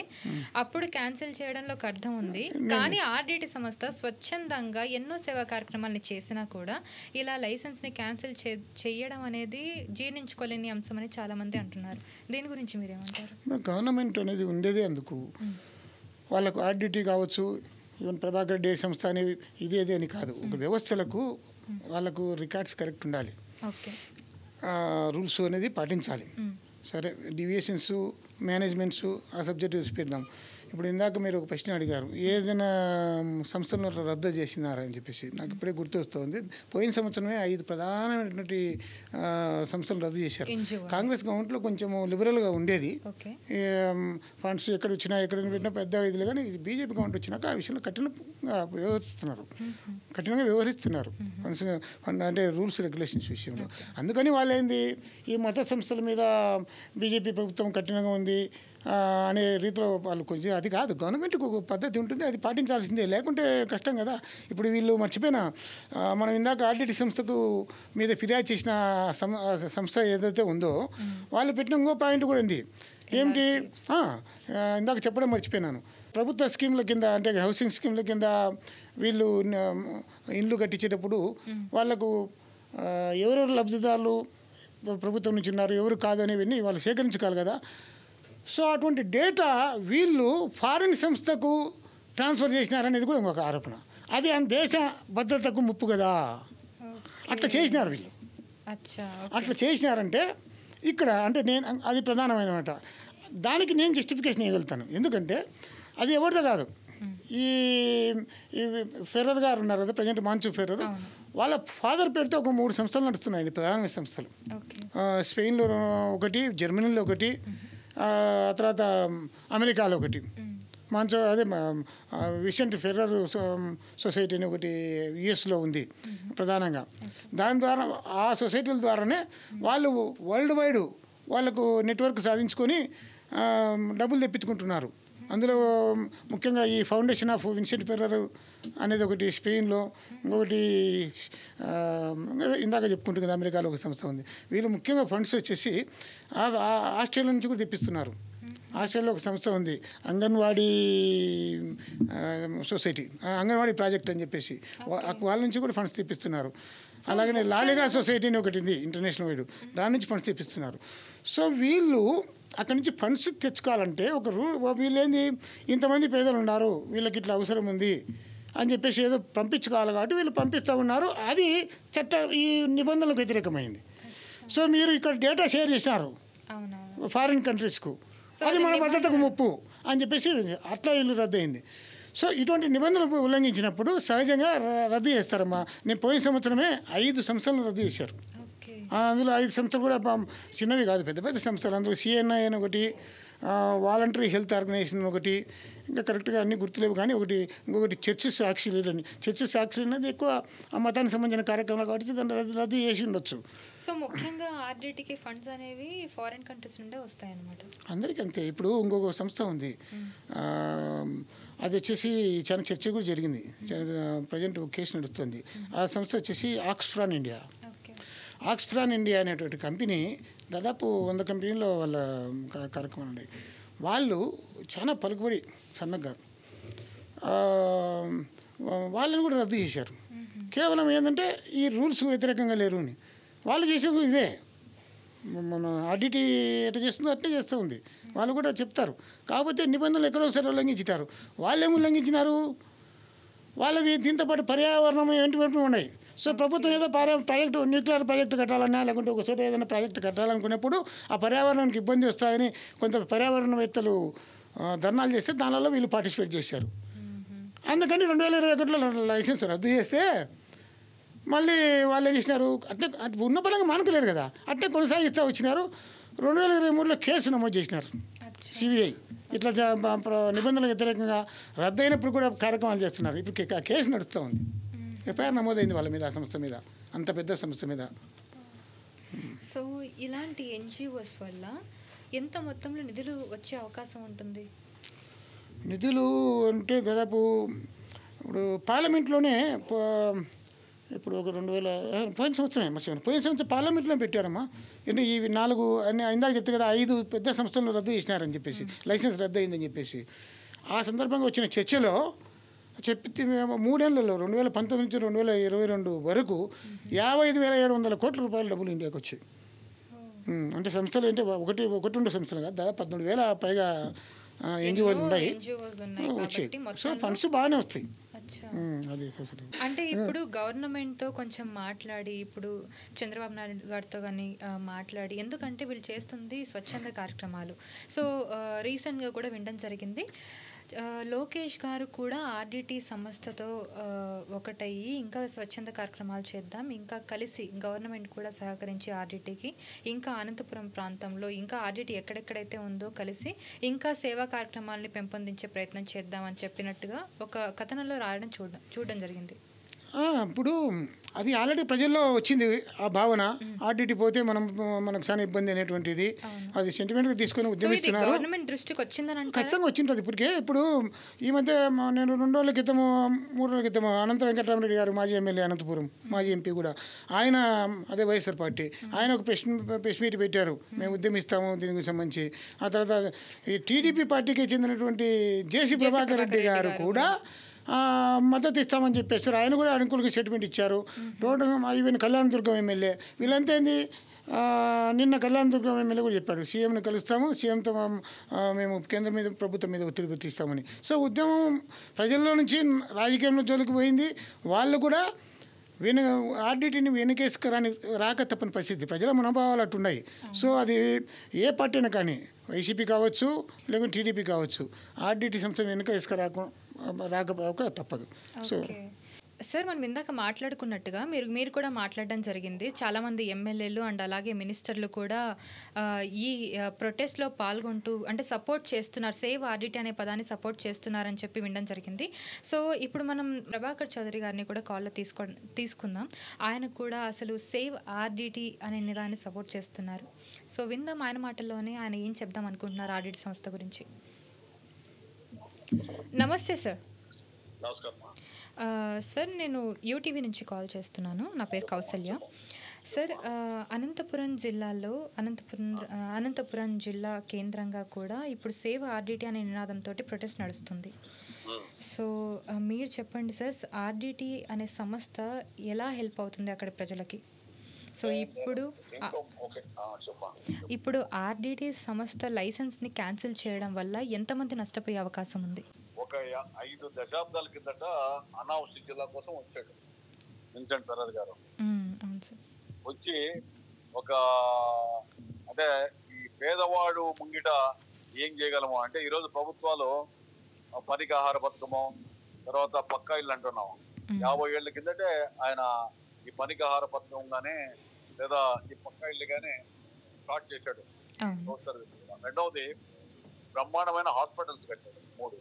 అప్పుడు క్యాన్సిల్ చేయడంలో ఒక అర్థం ఉంది. కానీ ఆర్డిటి సంస్థ స్వచ్ఛందంగా ఎన్నో సేవా కార్యక్రమాలను చేసినా కూడా ఇలా లైసెన్స్ని క్యాన్సిల్ చేయడం అనేది జీర్ణించుకోలేని అంశం అని చాలా మంది అంటున్నారు. దీని గురించి మీరేమంటారు? గవర్నమెంట్ అనేది ఉండేదే అందుకు. వాళ్ళకు ఆర్డిటి కావచ్చు, ఈవెన్ ప్రభాకర్ రెడ్డి సంస్థ అనేవి ఇదేది అని కాదు. ఒక వ్యవస్థలకు వాళ్ళకు రికార్డ్స్ కరెక్ట్ ఉండాలి, రూల్స్ అనేది పాటించాలి. సరే, డీవియేషన్స్, మేనేజ్మెంట్స్ ఆ సబ్జెక్ట్ పెడదాం. ఇప్పుడు ఇందాక మీరు ఒక ప్రశ్న అడిగారు, ఏదైనా సంస్థలను రద్దు చేసినారని చెప్పేసి. నాకు ఇప్పుడే గుర్తు వస్తుంది, పోయిన సంవత్సరమే 5 ప్రధానమైనటువంటి సంస్థలు రద్దు చేశారు. కాంగ్రెస్ గవర్నమెంట్లో కొంచెం లిబరల్గా ఉండేది, ఫండ్స్ ఎక్కడ వచ్చినా ఎక్కడ పెట్టినా పెద్ద ఇదిలే. కానీ బీజేపీ గవర్నమెంట్ వచ్చినాక ఆ విషయంలో కఠినంగా వ్యవహరిస్తున్నారు ఫండ్స్ అంటే రూల్స్ రెగ్యులేషన్స్ విషయంలో. అందుకని వాళ్ళేంది, ఈ మత సంస్థల మీద బీజేపీ ప్రభుత్వం కఠినంగా ఉంది అనే రీతిలో వాళ్ళు కొంచెం, అది కాదు, గవర్నమెంట్కి ఒక పద్ధతి ఉంటుంది, అది పాటించాల్సిందే, లేకుంటే కష్టం కదా. ఇప్పుడు వీళ్ళు మర్చిపోయినా, మనం ఇందాక ఆర్డిటి సంస్థకు మీద ఫిర్యాదు చేసిన సంస్థ ఏదైతే ఉందో వాళ్ళు పెట్టిన ఇంకో పాయింట్ కూడా ఉంది. ఏమిటి, ఇందాక చెప్పడం మర్చిపోయినాను, ప్రభుత్వ స్కీమ్ల కింద అంటే హౌసింగ్ స్కీమ్ల కింద వీళ్ళు ఇండ్లు కట్టించేటప్పుడు వాళ్ళకు ఎవరెవరు లబ్ధిదారులు ప్రభుత్వం నుంచి ఉన్నారు, ఎవరు కాదు అనేవన్నీ వాళ్ళు సేకరించుకోవాలి కదా. సో అటువంటి డేటా వీళ్ళు ఫారిన్ సంస్థకు ట్రాన్స్ఫర్ చేసినారనేది కూడా ఇంకొక ఆరోపణ. అది దేశ భద్రతకు ముప్పు కదా. అట్లా చేసినారు వీళ్ళు. అట్లా చేసినారంటే ఇక్కడ అంటే నేను అది ప్రధానమైన మాట. దానికి నేను జస్టిఫికేషన్ ఇవ్వగలుగుతాను. ఎందుకంటే అది ఎవరిదో కాదు. ఈ ఫెర్రర్ గారు ఉన్నారు కదా, ప్రెసిడెంట్ మాన్సూర్ ఫెర్రర్, వాళ్ళ ఫాదర్ పేరుతో ఒక 3 సంస్థలు నడుస్తున్నాయి, ప్రధానమైన సంస్థలు. స్పెయిన్లో ఒకటి, జర్మనీలో ఒకటి, తర్వాత అమెరికాలో ఒకటి. అదే విసెంట్ ఫెర్రర్ సొసైటీ అని ఒకటి యుఎస్లో ఉంది ప్రధానంగా. దాని ద్వారా ఆ సొసైటీల ద్వారానే వాళ్ళు వరల్డ్ వైడ్ వాళ్ళకు నెట్వర్క్ సాధించుకొని డబ్బులు తెప్పించుకుంటున్నారు. అందులో ముఖ్యంగా ఈ ఫౌండేషన్ ఆఫ్ విన్సెంట్ ఫెర్రర్ అనేది ఒకటి స్పెయిన్లో, ఇంకొకటి ఇందాక చెప్పుకుంటుంది కదా అమెరికాలో ఒక సంస్థ ఉంది. వీళ్ళు ముఖ్యంగా ఫండ్స్ వచ్చేసి ఆస్ట్రేలియా నుంచి కూడా తెప్పిస్తున్నారు. ఆస్ట్రేలియాలో ఒక సంస్థ ఉంది, అంగన్వాడీ సొసైటీ, అంగన్వాడీ ప్రాజెక్ట్ అని చెప్పేసి, వాళ్ళ నుంచి కూడా ఫండ్స్ తెప్పిస్తున్నారు. అలాగనే లాలిగా సొసైటీ అని ఒకటి ఉంది ఇంటర్నేషనల్ వైడ్, దాని నుంచి ఫండ్స్ తెప్పిస్తున్నారు. సో వీళ్ళు అక్కడి నుంచి ఫండ్స్ తెచ్చుకోవాలంటే వీళ్ళు ఏంది, ఇంతమంది పేదలు ఉన్నారు, వీళ్ళకి ఇట్లా అవసరం ఉంది అని చెప్పేసి ఏదో పంపించుకోవాలి కాబట్టి వీళ్ళు పంపిస్తూ ఉన్నారు. అది ఈ నిబంధనలకు వ్యతిరేకమైంది. సో మీరు ఇక్కడ డేటా షేర్ చేసినారు ఫారిన్ కంట్రీస్కు, అది మన భద్రతకు ముప్పు అని చెప్పేసి అట్లా వీళ్ళు రద్దయింది. సో ఇటువంటి నిబంధనలు ఉల్లంఘించినప్పుడు సహజంగా రద్దు చేస్తారమ్మా. నేను పోయిన సంవత్సరమే 5 సంస్థలను రద్దు చేశారు. అందులో 5 సంస్థలు కూడా చిన్నవి కాదు, పెద్ద పెద్ద సంస్థలు. అందులో సిఎన్ఐ అని ఒకటి, వాలంటరీ హెల్త్ ఆర్గనైజేషన్ ఒకటి, ఇంకా కరెక్ట్గా అన్నీ గుర్తులేవు కానీ ఇంకొకటి చర్చెస్ యాక్సిలరీ అని. చర్చెస్ యాక్సిలరీ అనేది ఎక్కువ ఆ మతానికి సంబంధించిన కార్యక్రమాలు కాబట్టి దాన్ని రద్దు చేసి ఉండొచ్చు. సో ముఖ్యంగా ఆర్డిటికి ఫండ్స్ అనేవి ఫారిన్ కంట్రీస్ నుండే వస్తాయన్నమాట. అందరికీ అంతే. ఇప్పుడు ఇంకొక సంస్థ ఉంది, అది వచ్చేసి చాలా చర్చ కూడా జరిగింది, ప్రజెంట్ కేసు నడుస్తుంది. ఆ సంస్థ వచ్చేసి ఆక్స్ఫామ్ ఇండియా. ఆక్స్ఫామ్ ఇండియా అనేటువంటి కంపెనీ దాదాపు 100 కంపెనీల్లో వాళ్ళ కార్యక్రమాలు ఉన్నాయి. వాళ్ళు చాలా పలుకుబడి సన్నగా, వాళ్ళని కూడా రద్దు చేశారు. కేవలం ఏంటంటే ఈ రూల్స్ వ్యతిరేకంగా లేరు అని. వాళ్ళు చేసేది ఇదే, మన ఆర్డిటీ ఎట్లా చేస్తుందో అట్లే చేస్తూ ఉంది. వాళ్ళు కూడా చెప్తారు. కాకపోతే నిబంధనలు ఎక్కడోసారి ఉల్లంఘించారు. వాళ్ళు ఏమి ఉల్లంఘించినారు, వాళ్ళవి దీంతో పాటు పర్యావరణం ఏంటి ఉన్నాయి. సో ప్రభుత్వం ఏదో ప్రాజెక్టు, న్యూక్లియర్ ప్రాజెక్టు కట్టాలన్నా, లేకుంటే ఒక చోట ఏదైనా ప్రాజెక్టు కట్టాలనుకున్నప్పుడు ఆ పర్యావరణానికి ఇబ్బంది వస్తుందని కొంత పర్యావరణవేత్తలు ధర్నాలు చేస్తే దానివల్ల వీళ్ళు పార్టిసిపేట్ చేశారు. అందుకని 2021లో లైసెన్స్ రద్దు చేస్తే మళ్ళీ వాళ్ళు ఏం చేసినారు, అట్లే ఉన్న పరంగా మానుకోలేరు కదా, అట్లే కొనసాగిస్తూ వచ్చినారు. 2023లో కేసు నమోదు చేసినారు సిబిఐ. ఇట్లా నిబంధనలకు వ్యతిరేకంగా రద్దయినప్పుడు కూడా కార్యక్రమాలు చేస్తున్నారు. ఇప్పుడు కేసు నడుస్తూ ఉంది, ఎఫ్ఐఆర్ నమోదైంది వాళ్ళ మీద, ఆ సంస్థ మీద, అంత పెద్ద సంస్థ మీద. సో ఇలాంటి ఎన్జిఓస్ వల్ల ఎంత మొత్తంలో నిధులు వచ్చే అవకాశం ఉంటుంది? నిధులు అంటే దాదాపు ఇప్పుడు పార్లమెంట్లోనే ఇప్పుడు ఒక 2000 పోయిన సంవత్సరం పార్లమెంట్లో పెట్టారమ్మా. అంటే ఈ 4 అన్ని ఇందాక చెప్తే కదా 5 పెద్ద సంస్థలను రద్దు చేసినారని చెప్పేసి, లైసెన్స్ రద్దు అయిందని చెప్పేసి. ఆ సందర్భంగా వచ్చిన చర్చలో చెప్పి 3 ఏళ్లలో 2019 నుంచి 2022 వరకు 55,700 కోట్ల రూపాయల డబ్బులు ఇండియాకి వచ్చాయి. అంటే సంస్థలు అంటే ఒకటి 2 సంస్థలు కాదు, దాదాపు 17,000 పైగా ఎన్జిఓలు ఉన్నాయి, వచ్చాయి. సో ఫండ్స్ బాగానే వస్తాయి. అంటే ఇప్పుడు గవర్నమెంట్తో కొంచెం మాట్లాడి, ఇప్పుడు చంద్రబాబు నాయుడు గారితో కానీ మాట్లాడి, ఎందుకంటే వీళ్ళు చేస్తుంది స్వచ్ఛంద కార్యక్రమాలు. సో రీసెంట్గా కూడా వినడం జరిగింది, లోకేష్ గారు కూడా ఆర్డిటి సంస్థతో ఒకటయ్యి ఇంకా స్వచ్ఛంద కార్యక్రమాలు చేద్దాం, ఇంకా కలిసి గవర్నమెంట్ కూడా సహకరించి ఆర్డిటికి, ఇంకా అనంతపురం ప్రాంతంలో ఇంకా ఆర్డిటి ఎక్కడెక్కడైతే ఉందో కలిసి ఇంకా సేవా కార్యక్రమాలని పెంపొందించే ప్రయత్నం చేద్దామని చెప్పినట్టుగా ఒక కథనంలో రాయడం చూడడం జరిగింది. ఇప్పుడు అది ఆల్రెడీ ప్రజల్లో వచ్చింది ఆ భావన, ఆర్డిటి పోతే మనకు చాలా ఇబ్బంది అనేటువంటిది. అది సెంటిమెంట్గా తీసుకొని ఉద్యమిస్తున్నారు. ఖచ్చితంగా వచ్చింటుంది ఇప్పటికే. ఇప్పుడు ఈ మధ్య నేను 2 రోజుల క్రితము 3 రోజుల క్రితము అనంత వెంకటరామరెడ్డి గారు, మాజీ ఎమ్మెల్యే అనంతపురం, మాజీ ఎంపీ కూడా, ఆయన అదే వైఎస్ఆర్ పార్టీ, ఆయన ఒక ప్రెస్ మీట్ పెట్టారు, మేము ఉద్యమిస్తాము దీనికి సంబంధించి. ఆ తర్వాత ఈ టీడీపీ పార్టీకి చెందినటువంటి జేసీ ప్రభాకర్ రెడ్డి గారు కూడా మద్దతు ఇస్తామని చెప్పేస్తారు. ఆయన కూడా అనుకూలంగా స్టేట్మెంట్ ఇచ్చారు. టోటల్గా ఈవెన్ కళ్యాణదుర్గం ఎమ్మెల్యే, వీళ్ళంతా ఏంది నిన్న కళ్యాణదుర్గం ఎమ్మెల్యే కూడా చెప్పాడు, సీఎంని కలుస్తాము, సీఎంతో మేము కేంద్రం మీద ప్రభుత్వం మీద ఒత్తిడి పెట్టిస్తామని. సో ఉద్యమం ప్రజల్లో నుంచి రాజకీయంలో జోలికి పోయింది. వాళ్ళు కూడా ఆర్డిటీని వెనకేసుకురాని రాక తప్పని పరిస్థితి. ప్రజల మనోభావాలు అట్టున్నాయి. సో అది ఏ పార్టీ అయినా కానీ, వైసీపీ కావచ్చు లేకుంటే టీడీపీ కావచ్చు, ఆర్డిటీ సంస్థ వెనుక రాకపోక తప్పదు. సో సార్, మనం ఇందాక మాట్లాడుకున్నట్టుగా మీరు కూడా మాట్లాడడం జరిగింది. చాలామంది ఎమ్మెల్యేలు అండ్ అలాగే మినిస్టర్లు కూడా ఈ ప్రొటెస్ట్లో పాల్గొంటూ అంటే సపోర్ట్ చేస్తున్నారు, సేవ్ ఆర్డిటీ అనే పదాన్ని సపోర్ట్ చేస్తున్నారని చెప్పి వినడం జరిగింది. సో ఇప్పుడు మనం ప్రభాకర్ చౌదరి గారిని కూడా కాల్లో తీసుకుందాం. ఆయన కూడా అసలు సేవ్ ఆర్డిటీ అనే నిదాన్ని సపోర్ట్ చేస్తున్నారు. సో విందాం ఆయన మాటల్లోనే ఆయన ఏం చెప్దాం అనుకుంటున్నారు ఆర్డిటీ సంస్థ గురించి. నమస్తే సార్. సార్, నేను యూటీవీ నుంచి కాల్ చేస్తున్నాను. నా పేరు కౌసల్య. సార్, అనంతపురం జిల్లా కేంద్రంగా కూడా ఇప్పుడు సేవ్ ఆర్డిటీ అనే నినాదంతో ప్రొటెస్ట్ నడుస్తుంది. సో మీరు చెప్పండి సార్, ఆర్డిటీ అనే సంస్థ ఎలా హెల్ప్ అవుతుంది అక్కడ ప్రజలకి? సో ఇప్పుడు ఆర్డిటీ సంస్థ లైసెన్స్ని క్యాన్సిల్ చేయడం వల్ల ఎంతమంది నష్టపోయే అవకాశం ఉంది? ఒక 5 దశాబ్దాల కిందట అనావృష్టి జిల్లా కోసం వచ్చాడు విన్సెంట్ ఫెర్రర్ గారు. వచ్చి ఒక అంటే ఈ పేదవాడు ముంగిట ఏం చేయగలము అంటే, ఈరోజు ప్రభుత్వాలు పనికి ఆహార పథకము, తర్వాత పక్కా ఇల్లు అంటున్నాం. 50 ఏళ్ళ కిందటే ఆయన ఈ పనికి ఆహార పథకం కానీ లేదా ఈ పక్కా ఇల్లు కానీ స్టార్ట్ చేశాడు. రెండవది బ్రహ్మాండమైన హాస్పిటల్స్ కట్టాడు 3.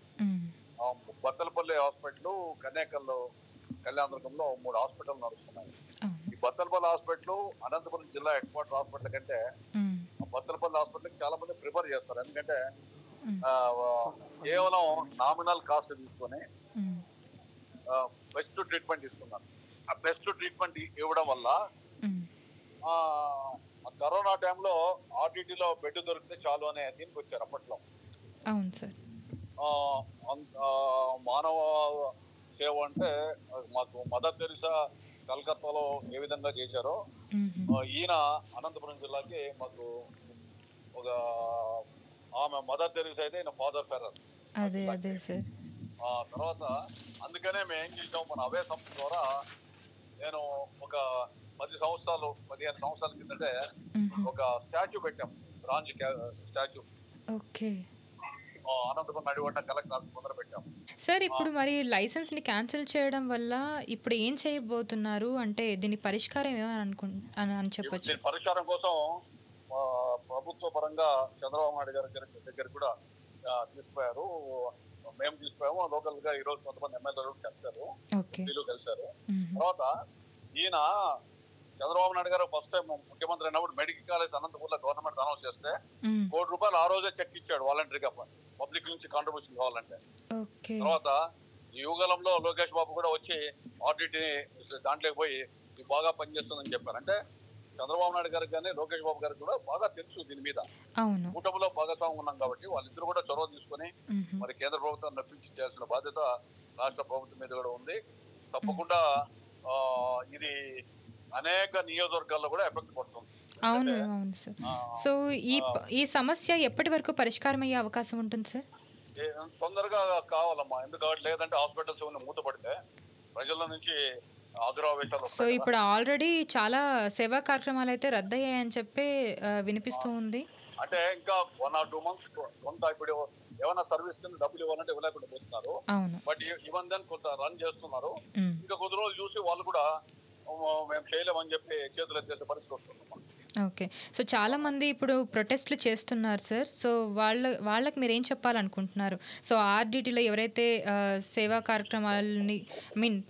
బత్తలపల్లి హాస్పిటల్, కన్యాకల్లో, కళ్యాణదుర్గంలో 3 హాస్పిటల్ నడుస్తున్నాయి. ఈ బత్తలపల్లి హాస్పిటల్ అనంతపురం జిల్లా హెడ్ క్వార్టర్ హాస్పిటల్ కంటే బత్తలపల్లి హాస్పిటల్ చాలా మంది ప్రిఫర్ చేస్తారు. ఎందుకంటే కేవలం నామినల్ కాస్ట్ తీసుకొని బెస్ట్ ట్రీట్మెంట్ ఇస్తున్నారు. ఆ బెస్ట్ ట్రీట్మెంట్ ఇవ్వడం వల్ల కరోనా టైంలో ఆర్డిటీలో బెడ్ దొరికితే చాలు అనే దీనికి వచ్చారు అప్పట్లో. అవును సార్. మానవ సేవ అంటే మాకు మదర్ తెరిసా కలకత్తాలో ఏ విధంగా చేశారో, ఈయన అనంతపురం జిల్లాకి మాకు ఒక ఆమె మదర్ తెరిసా అయితే ఈయన ఫాదర్ ఫెర్రర్. తర్వాత అందుకనే మేము ఏం చేసాం, మన అవే సంస్థ ద్వారా నేను ఒక 15 సంవత్సరాల కిందటే ఒక స్టాచ్యూ పెట్టాం, బ్రాంజ్ స్టాచ్యూ. అనంతపురం నడివడ్డ కలెక్టర్ ముందర పెట్టాం. సార్, ఇప్పుడు మరి లైసెన్స్ ని క్యాన్సిల్ చేయడం వల్ల ఇప్పుడు ఏం చేయబోతున్నారు అంటే దీని పరిష్కారం ఏమని చెప్పొచ్చు? దీని పరిష్కారం కోసం ప్రభుత్వ పరంగా చంద్రబాబు నాయుడు గారి దగ్గర కూడా తీసుకుపోయారు, మేము తీసుకుపోయాము. లోకల్ గా ఈ రోజు కొంతమంది ఎమ్మెల్యేలు కలిశారు, వీళ్ళు కలిశారు. తర్వాత ఈయన చంద్రబాబు నాయుడు గారు ఫస్ట్ టైం ముఖ్యమంత్రి అయినప్పుడు మెడికల్ కాలేజ్ అనంతపూర్ లో గవర్నమెంట్ అనౌన్స్ చేస్తే ₹1 కోటి ఆ రోజే చెక్ ఇచ్చాడు వాలంటరీగా, పబ్లిక్ నుంచి కాంట్రిబ్యూషన్ కావాలంటే. తర్వాత ఈ యుగలంలో లోకేష్ బాబు కూడా వచ్చి ఆర్డిటీ దాంట్లోకి పోయి ఇది బాగా పనిచేస్తుందని చెప్పారు. అంటే చంద్రబాబు నాయుడు గారికి కానీ లోకేష్ బాబు గారికి కూడా బాగా తెలుసు దీని మీద. కూటమిలో భాగస్వామ్యం ఉన్నాం కాబట్టి వాళ్ళిద్దరు కూడా చొరవ తీసుకుని మరి కేంద్ర ప్రభుత్వాన్ని నొప్పించి చేయాల్సిన బాధ్యత రాష్ట్ర ప్రభుత్వం మీద కూడా ఉంది. తప్పకుండా ఇది అనేక నియోజకవర్గాల్లో కూడా ఎఫెక్ట్ పడుతుంది. అవును సార్. సో ఈ సమస్య ఎప్పటి వరకు పరిష్కారం అయ్యే అవకాశం ఉంటుంది సార్? తొందరగా కావాలమ్మా, ఎందుకంటే లేదంటే హాస్పిటల్స్ మూతపడితే ప్రజల నుంచి ఆగ్రహావేశాలు. సో ఇప్పుడు ఆల్రెడీ చాలా సేవా కార్యక్రమాలు అయితే రద్దయ్యాయని చెప్పి వినిపిస్తూ ఉంది. అంటే ఇంకా 1 or 2 months కొంత ఇప్పుడు ఏమైనా సర్వీస్ కింద డబ్బులు ఇవ్వాలంటే ఇవ్వలేకుండా పోతున్నారు. బట్ ఈవెన్ దెన్ కొంత రన్ చేస్తున్నారు. ఇంకా కొద్ది రోజులు చూసి వాళ్ళు కూడా మేము చేయలేమని చెప్పి చేతులు ఎత్తేసే పరిస్థితి వస్తుంది. ఓకే. సో చాలా మంది ఇప్పుడు ప్రొటెస్ట్లు చేస్తున్నారు సార్. సో వాళ్ళకి మీరు ఏం చెప్పాలనుకుంటున్నారు? సో ఆర్డిటీలో ఎవరైతే సేవా కార్యక్రమాలని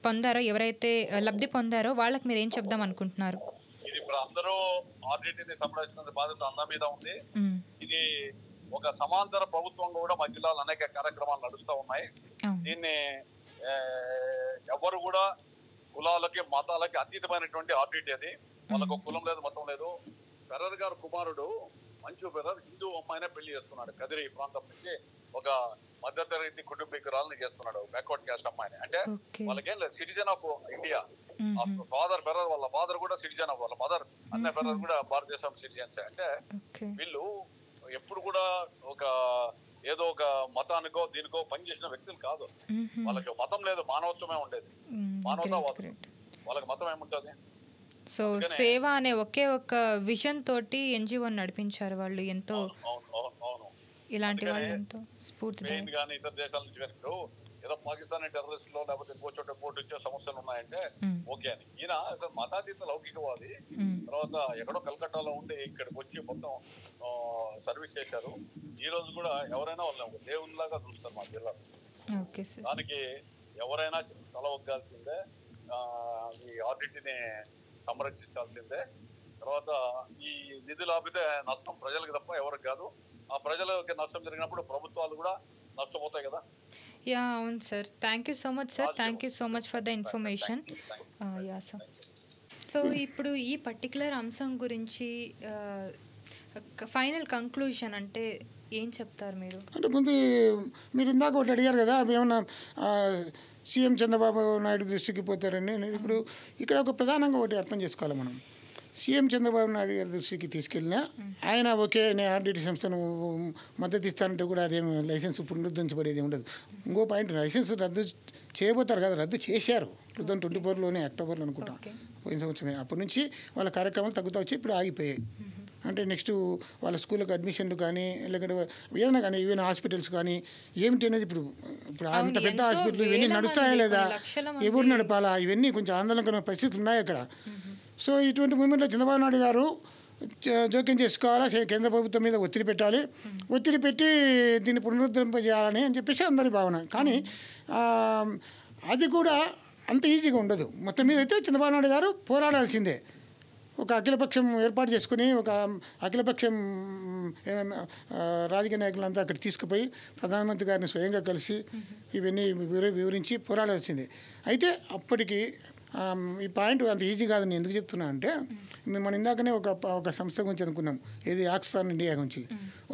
పొందారో, ఎవరైతే లబ్ధి పొందారో వాళ్ళకి మీరు ఏం చెప్దాం అనుకుంటున్నారు? ఇది ఇప్పుడు అందరూ ఆర్డిటీని సంరక్షించిన బాధ్యత అందరి మీద ఉంది. ఇది ఒక సమాంతర ప్రభుత్వంగా కూడా మా జిల్లాలో అనేక కార్యక్రమాలు నడుస్తూ ఉన్నాయి. దీన్ని ఎవరు కూడా కులాలకి మతాలకి అతీతమైనటువంటి ఆర్డిటీ అది. వాళ్ళకు కులం లేదు, మతం లేదు. ఫెర్రర్ గారు కుమారుడు మంచు ఫెర్రర్ హిందూ అమ్మాయినే పెళ్లి చేస్తున్నాడు. కదిరి ప్రాంతం నుంచి ఒక మధ్యతరగతి కుటుంబీకురాలని చేస్తున్నాడు, బ్యాక్వర్డ్ క్యాస్ట్ అమ్మాయిని. అంటే వాళ్ళకేం లేదు, citizen of India father Ferrer వాళ్ళ ఫాదర్ కూడా సిటిజన్, వాళ్ళ మదర్ అన్న ఫెర్రర్ కూడా భారతదేశం సిటిజన్స్. అంటే వీళ్ళు ఎప్పుడు కూడా ఒక ఏదో ఒక మతానికో దీనికో పనిచేసిన వ్యక్తులు కాదు. వాళ్ళకి మతం లేదు, మానవత్వమే ఉండేది, మానవతావాదం. వాళ్ళకి మతం ఏముంటది? సో సేవ అనే ఒకే ఒక విజన్ తోటి ఎన్జిఓ నడిపించారు వాళ్ళు. ఎంతో ఇలాంటి వాళ్ళు ఎంతో స్ఫూర్తిదాయకం. కానీ ఇతర దేశాల నుంచి కానీ ఇప్పుడు ఏదో పాకిస్తాన్ టెర్రరిస్ట్ లో లేకపోతే ఇంకో చోట పోటీ వచ్చే సమస్యలు ఉన్నాయంటే ఓకే అని. ఈయన అసలు మతాతీత లౌకికవాది. తర్వాత ఎక్కడో కలకట్టాలో ఉండి ఇక్కడికి వచ్చి మొత్తం సర్వీస్ చేశారు. ఈ రోజు కూడా ఎవరైనా వాళ్ళని ఒక దేవునిలాగా చూస్తారు మా జిల్లాలో. దానికి ఎవరైనా తల ఒగ్గాల్సిందే, ఈ ఆడిట్ని సంరక్షించాల్సిందే. తర్వాత ఈ నిధులు ఆపితే నష్టం ప్రజలకు తప్ప ఎవరికి కాదు. ఆ ప్రజలకి నష్టం జరిగినప్పుడు ప్రభుత్వాలు కూడా నష్టపోతాయి కదా. యా అవును sir. Thank you so much sir. Thank you so much for the information. Yeah sir. So ఇప్పుడు ఈ పర్టికులర్ అంశం గురించి ఫైనల్ కంక్లూజన్ అంటే ఏం చెప్తారు మీరు? అంటే ముందు మీరు ఇందాక ఒకటి అడిగారు కదా, ఏమన్నా సీఎం చంద్రబాబు నాయుడు దృష్టికి పోతారని. ఇప్పుడు ఇక్కడ ఒక ప్రధానంగా ఒకటి అర్థం చేసుకోవాలి మనం. సీఎం చంద్రబాబు నాయుడు గారి దృష్టికి తీసుకెళ్ళినా ఆయన ఓకే నేను ఆర్డిటి సంస్థను మద్దతు ఇస్తానంటే కూడా అదేమి లైసెన్స్ పునరుద్ధరించబడేది ఉండదు. ఇంకో పాయింట్, లైసెన్స్ రద్దు చేయబోతారు కదా, రద్దు చేశారు 2024లోనే అక్టోబర్లో అనుకుంటా, పోయిన సంవత్సరమే. అప్పటి నుంచి వాళ్ళ కార్యక్రమాలు తగ్గుతూ వచ్చి ఇప్పుడు ఆగిపోయాయి. అంటే నెక్స్ట్ వాళ్ళ స్కూళ్ళకి అడ్మిషన్లు కానీ లేకపోతే ఏమైనా కానీ ఈవెన్ హాస్పిటల్స్ కానీ ఏమిటి అనేది ఇప్పుడు అంత పెద్ద హాస్పిటల్ ఇవన్నీ నడుస్తాయా లేదా, ఎవరు నడపాలా, ఇవన్నీ కొంచెం ఆందోళనకరమైన పరిస్థితులు ఉన్నాయి అక్కడ. సో ఇటువంటి మూమెంట్లో చంద్రబాబు నాయుడు గారు జోక్యం చేసుకోవాలా, కేంద్ర ప్రభుత్వం మీద ఒత్తిడి పెట్టాలి, ఒత్తిడి పెట్టి దీన్ని పునరుద్ధరింపజేయాలని అని చెప్పేసి అందరి భావన. కానీ అది కూడా అంత ఈజీగా ఉండదు. మొత్తం మీద అయితే చంద్రబాబు నాయుడు గారు పోరాడాల్సిందే. ఒక అఖిలపక్షం ఏర్పాటు చేసుకుని ఒక అఖిలపక్షం రాజకీయ నాయకులంతా అక్కడ తీసుకుపోయి ప్రధానమంత్రి గారిని స్వయంగా కలిసి ఇవన్నీ వివరించి పోరాడాల్సిందే. అయితే అప్పటికి ఈ పాయింట్ అంత ఈజీ కాదని ఎందుకు చెప్తున్నా అంటే, మనం ఇందాకనే ఒక సంస్థ గురించి అనుకున్నాం, ఏది ఆక్స్ఫామ్ ఇండియా గురించి.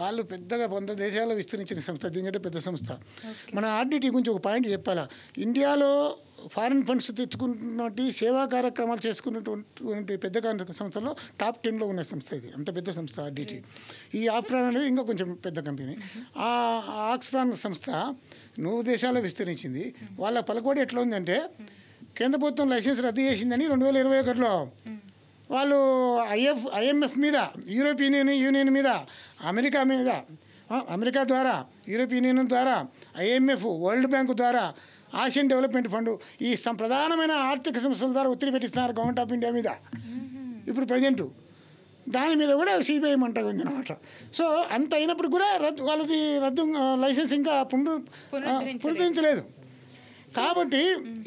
వాళ్ళు పెద్దగా 100 దేశాల్లో విస్తరించిన సంస్థ, దీనికంటే పెద్ద సంస్థ. మన ఆర్డిటి గురించి ఒక పాయింట్ చెప్పాలా. ఇండియాలో ఫారిన్ ఫండ్స్ తెచ్చుకున్నటువంటి సేవా కార్యక్రమాలు చేసుకున్నటువంటి పెద్ద సంస్థల్లో టాప్ 10లో ఉన్న సంస్థ ఇది. అంత పెద్ద సంస్థ ఆర్డిటి. ఈ ఆక్స్ఫామ్ అనేది ఇంకా కొంచెం పెద్ద కంపెనీ. ఆ ఆక్స్ఫామ్ సంస్థ 100 దేశాల్లో విస్తరించింది. వాళ్ళ పలుకుబడి ఎట్లా ఉందంటే, కేంద్ర ప్రభుత్వం లైసెన్స్ రద్దు చేసిందని 2021లో వాళ్ళు ఐఎంఎఫ్ మీద, యూరోపియన్ యూనియన్ మీద, అమెరికా ద్వారా, యూరోపియన్ యూనియన్ ద్వారా, ఐఎంఎఫ్, వరల్డ్ బ్యాంక్ ద్వారా, ఆసియన్ డెవలప్మెంట్ ఫండ్, ఈ ప్రధానమైన ఆర్థిక సంస్థల ద్వారా ఒత్తిడి పెట్టిస్తున్నారు గవర్నమెంట్ ఆఫ్ ఇండియా మీద. ఇప్పుడు ప్రజెంటు దాని మీద కూడా సిబిఐ మంటగా ఉంది అనమాట. సో అంత అయినప్పుడు కూడా వాళ్ళది లైసెన్స్ ఇంకా పునరుద్ధరించలేదు. కాబట్టి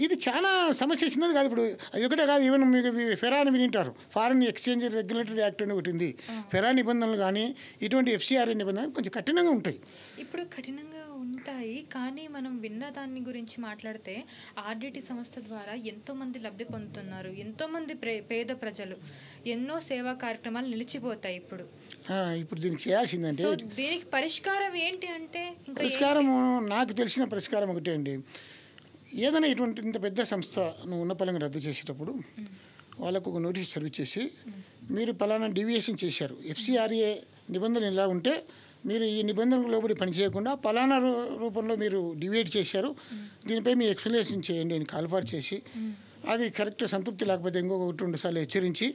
ఇది చాలా సమస్య చిన్నది కాదు. ఇప్పుడు అది ఒకటే కాదు, ఈవెన్ మీకు ఫెరా అని వినింటారు, ఫారిన్ ఎక్స్చేంజ్ రెగ్యులేటరీ యాక్ట్ అని ఒకటి ఉంది. ఫెరా నిబంధనలు కానీ ఇటువంటి ఎఫ్సిఆర్ఏ నిబంధనలు కొంచెం కఠినంగా ఉంటాయి. ఇప్పుడు కఠినంగా ఉంటాయి, కానీ మనం విన్న దాని గురించి మాట్లాడితే ఆర్డిటి సంస్థ ద్వారా ఎంతోమంది లబ్ధి పొందుతున్నారు, ఎంతోమంది పేద ప్రజలు, ఎన్నో సేవా కార్యక్రమాలు నిలిచిపోతాయి. ఇప్పుడు దీనికి చేయాల్సిందంటే, దీనికి పరిష్కారం ఏంటి అంటే, పరిష్కారం నాకు తెలిసిన పరిష్కారం ఒకటే అండి. ఏదైనా ఇటువంటి ఇంత పెద్ద సంస్థ నువ్వు ఉన్న పలంగా రద్దు చేసేటప్పుడు వాళ్ళకు ఒక నోటీస్ సర్వీస్ చేసి, మీరు పలానా డీవియేషన్ చేశారు, ఎఫ్సిఆర్ఏ నిబంధనలు ఇలా ఉంటే మీరు ఈ నిబంధనలకు లోబడి పనిచేయకుండా పలానా రూపంలో మీరు డివియేట్ చేశారు, దీనిపై మీ ఎక్స్ప్లెనేషన్ చేయండి అని కాల్ఫార్ చేసి, అది కరెక్ట్ సంతృప్తి లేకపోతే ఇంకొక 1-2 సార్లు హెచ్చరించి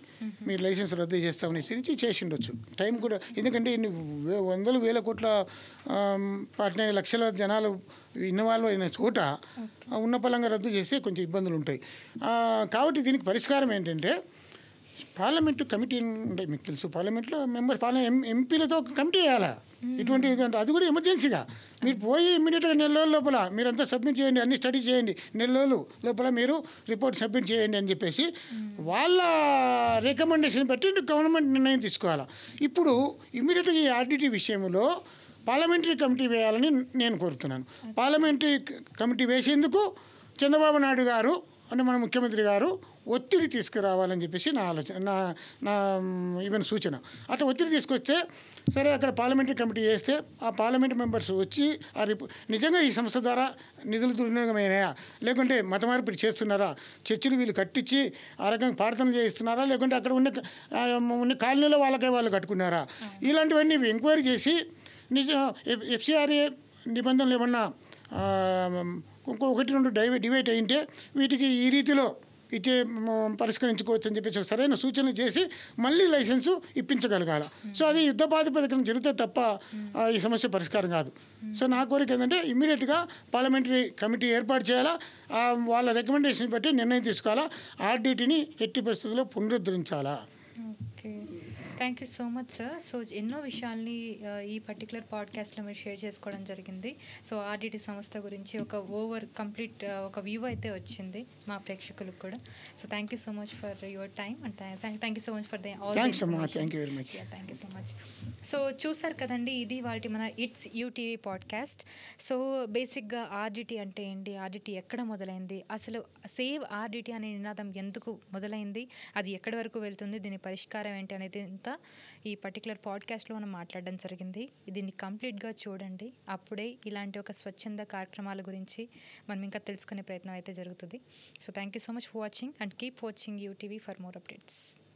మీరు లైసెన్స్ రద్దు చేస్తామని హెచ్చరించి చేసి ఉండొచ్చు. టైం కూడా, ఎందుకంటే ఇన్ని 100,000 కోట్ల 14 లక్షల జనాలు ఇన్వాల్వ్ అయిన చోట ఉన్న పలంగా రద్దు చేస్తే కొంచెం ఇబ్బందులు ఉంటాయి. కాబట్టి దీనికి పరిష్కారం ఏంటంటే, పార్లమెంటు కమిటీ ఉంటాయి, మీకు తెలుసు, పార్లమెంట్లో ఎంపీలతో ఒక కమిటీ వేయాలా ఇటువంటి. అది కూడా ఎమర్జెన్సీగా మీరు పోయి ఇమ్మీడియట్గా 4 రోజుల లోపల మీరంతా సబ్మిట్ చేయండి, అన్ని స్టడీ చేయండి, 4 రోజుల లోపల మీరు రిపోర్ట్ సబ్మిట్ చేయండి అని చెప్పేసి వాళ్ళ రికమెండేషన్ బట్టి గవర్నమెంట్ నిర్ణయం తీసుకోవాలా. ఇప్పుడు ఇమ్మీడియట్గా ఈ ఆర్డిటి విషయంలో పార్లమెంటరీ కమిటీ వేయాలని నేను కోరుతున్నాను. పార్లమెంటరీ కమిటీ వేసేందుకు చంద్రబాబు నాయుడు గారు అంటే మన ముఖ్యమంత్రి గారు ఒత్తిడి తీసుకురావాలని చెప్పేసి నా ఆలోచన, నా ఈవెన్ సూచన. అట్లా ఒత్తిడి తీసుకొస్తే సరే, అక్కడ పార్లమెంటరీ కమిటీ చేస్తే ఆ పార్లమెంట్ మెంబర్స్ వచ్చి ఆ నిజంగా ఈ సంస్థ ద్వారా నిధులు దుర్వినియోగమైనాయా, లేకుంటే మత మార్పిడి చేస్తున్నారా, చర్చిలు వీళ్ళు కట్టించి ఆ రకంగా ప్రార్థన చేయిస్తున్నారా, లేకుంటే అక్కడ ఉన్న కాలనీలో వాళ్ళు కట్టుకున్నారా, ఇలాంటివన్నీ ఎంక్వైరీ చేసి ఎఫ్సిఆర్ఏ నిబంధనలు ఏమన్నా 1-2 డివైట్ అయింటే వీటికి ఈ రీతిలో ఇచ్చే పరిష్కరించుకోవచ్చు అని చెప్పేసి సరైన సూచనలు చేసి మళ్ళీ లైసెన్సు ఇప్పించగలగాల. సో అది యుద్ధ ప్రాతిపదికన జరిగితే తప్ప ఈ సమస్య పరిష్కారం కాదు. సో నా కోరిక ఏంటంటే ఇమ్మీడియట్గా పార్లమెంటరీ కమిటీ ఏర్పాటు చేయాలా, వాళ్ళ రికమెండేషన్ బట్టి నిర్ణయం తీసుకోవాలా, ఆర్డిటీని ఎట్టి పరిస్థితుల్లో పునరుద్ధరించాలా. Okay, thank you so much sir. So ఎన్నో విషయాల్ని ఈ పర్టికులర్ పాడ్కాస్ట్లో మీరు షేర్ చేసుకోవడం జరిగింది. సో ఆర్డిటి సంస్థ గురించి ఒక కంప్లీట్ ఒక వ్యూ అయితే వచ్చింది మా ప్రేక్షకులకు కూడా. So thank you so much for your time and thank you so much for thank you very much. Thank you so much. So చూసారు కదండి, ఇది వాటి మన ఇట్స్ యూటీవీ పాడ్కాస్ట్. సో బేసిక్గా ఆర్డిటి అంటే ఏంటి, ఆర్డిటి ఎక్కడ మొదలైంది, అసలు సేవ్ ఆర్డిటి అనే నినాదం ఎందుకు మొదలైంది, అది ఎక్కడి వరకు వెళ్తుంది, దీని పరిష్కారం ఏంటి అనేది అంతా ఈ పర్టికులర్ పాడ్కాస్ట్లో మనం మాట్లాడడం జరిగింది. దీన్ని కంప్లీట్గా చూడండి, అప్పుడే ఇలాంటి ఒక స్వచ్ఛంద కార్యక్రమాల గురించి మనం ఇంకా తెలుసుకునే ప్రయత్నం అయితే జరుగుతుంది. So thank you so much for watching and keep watching UTV for more updates.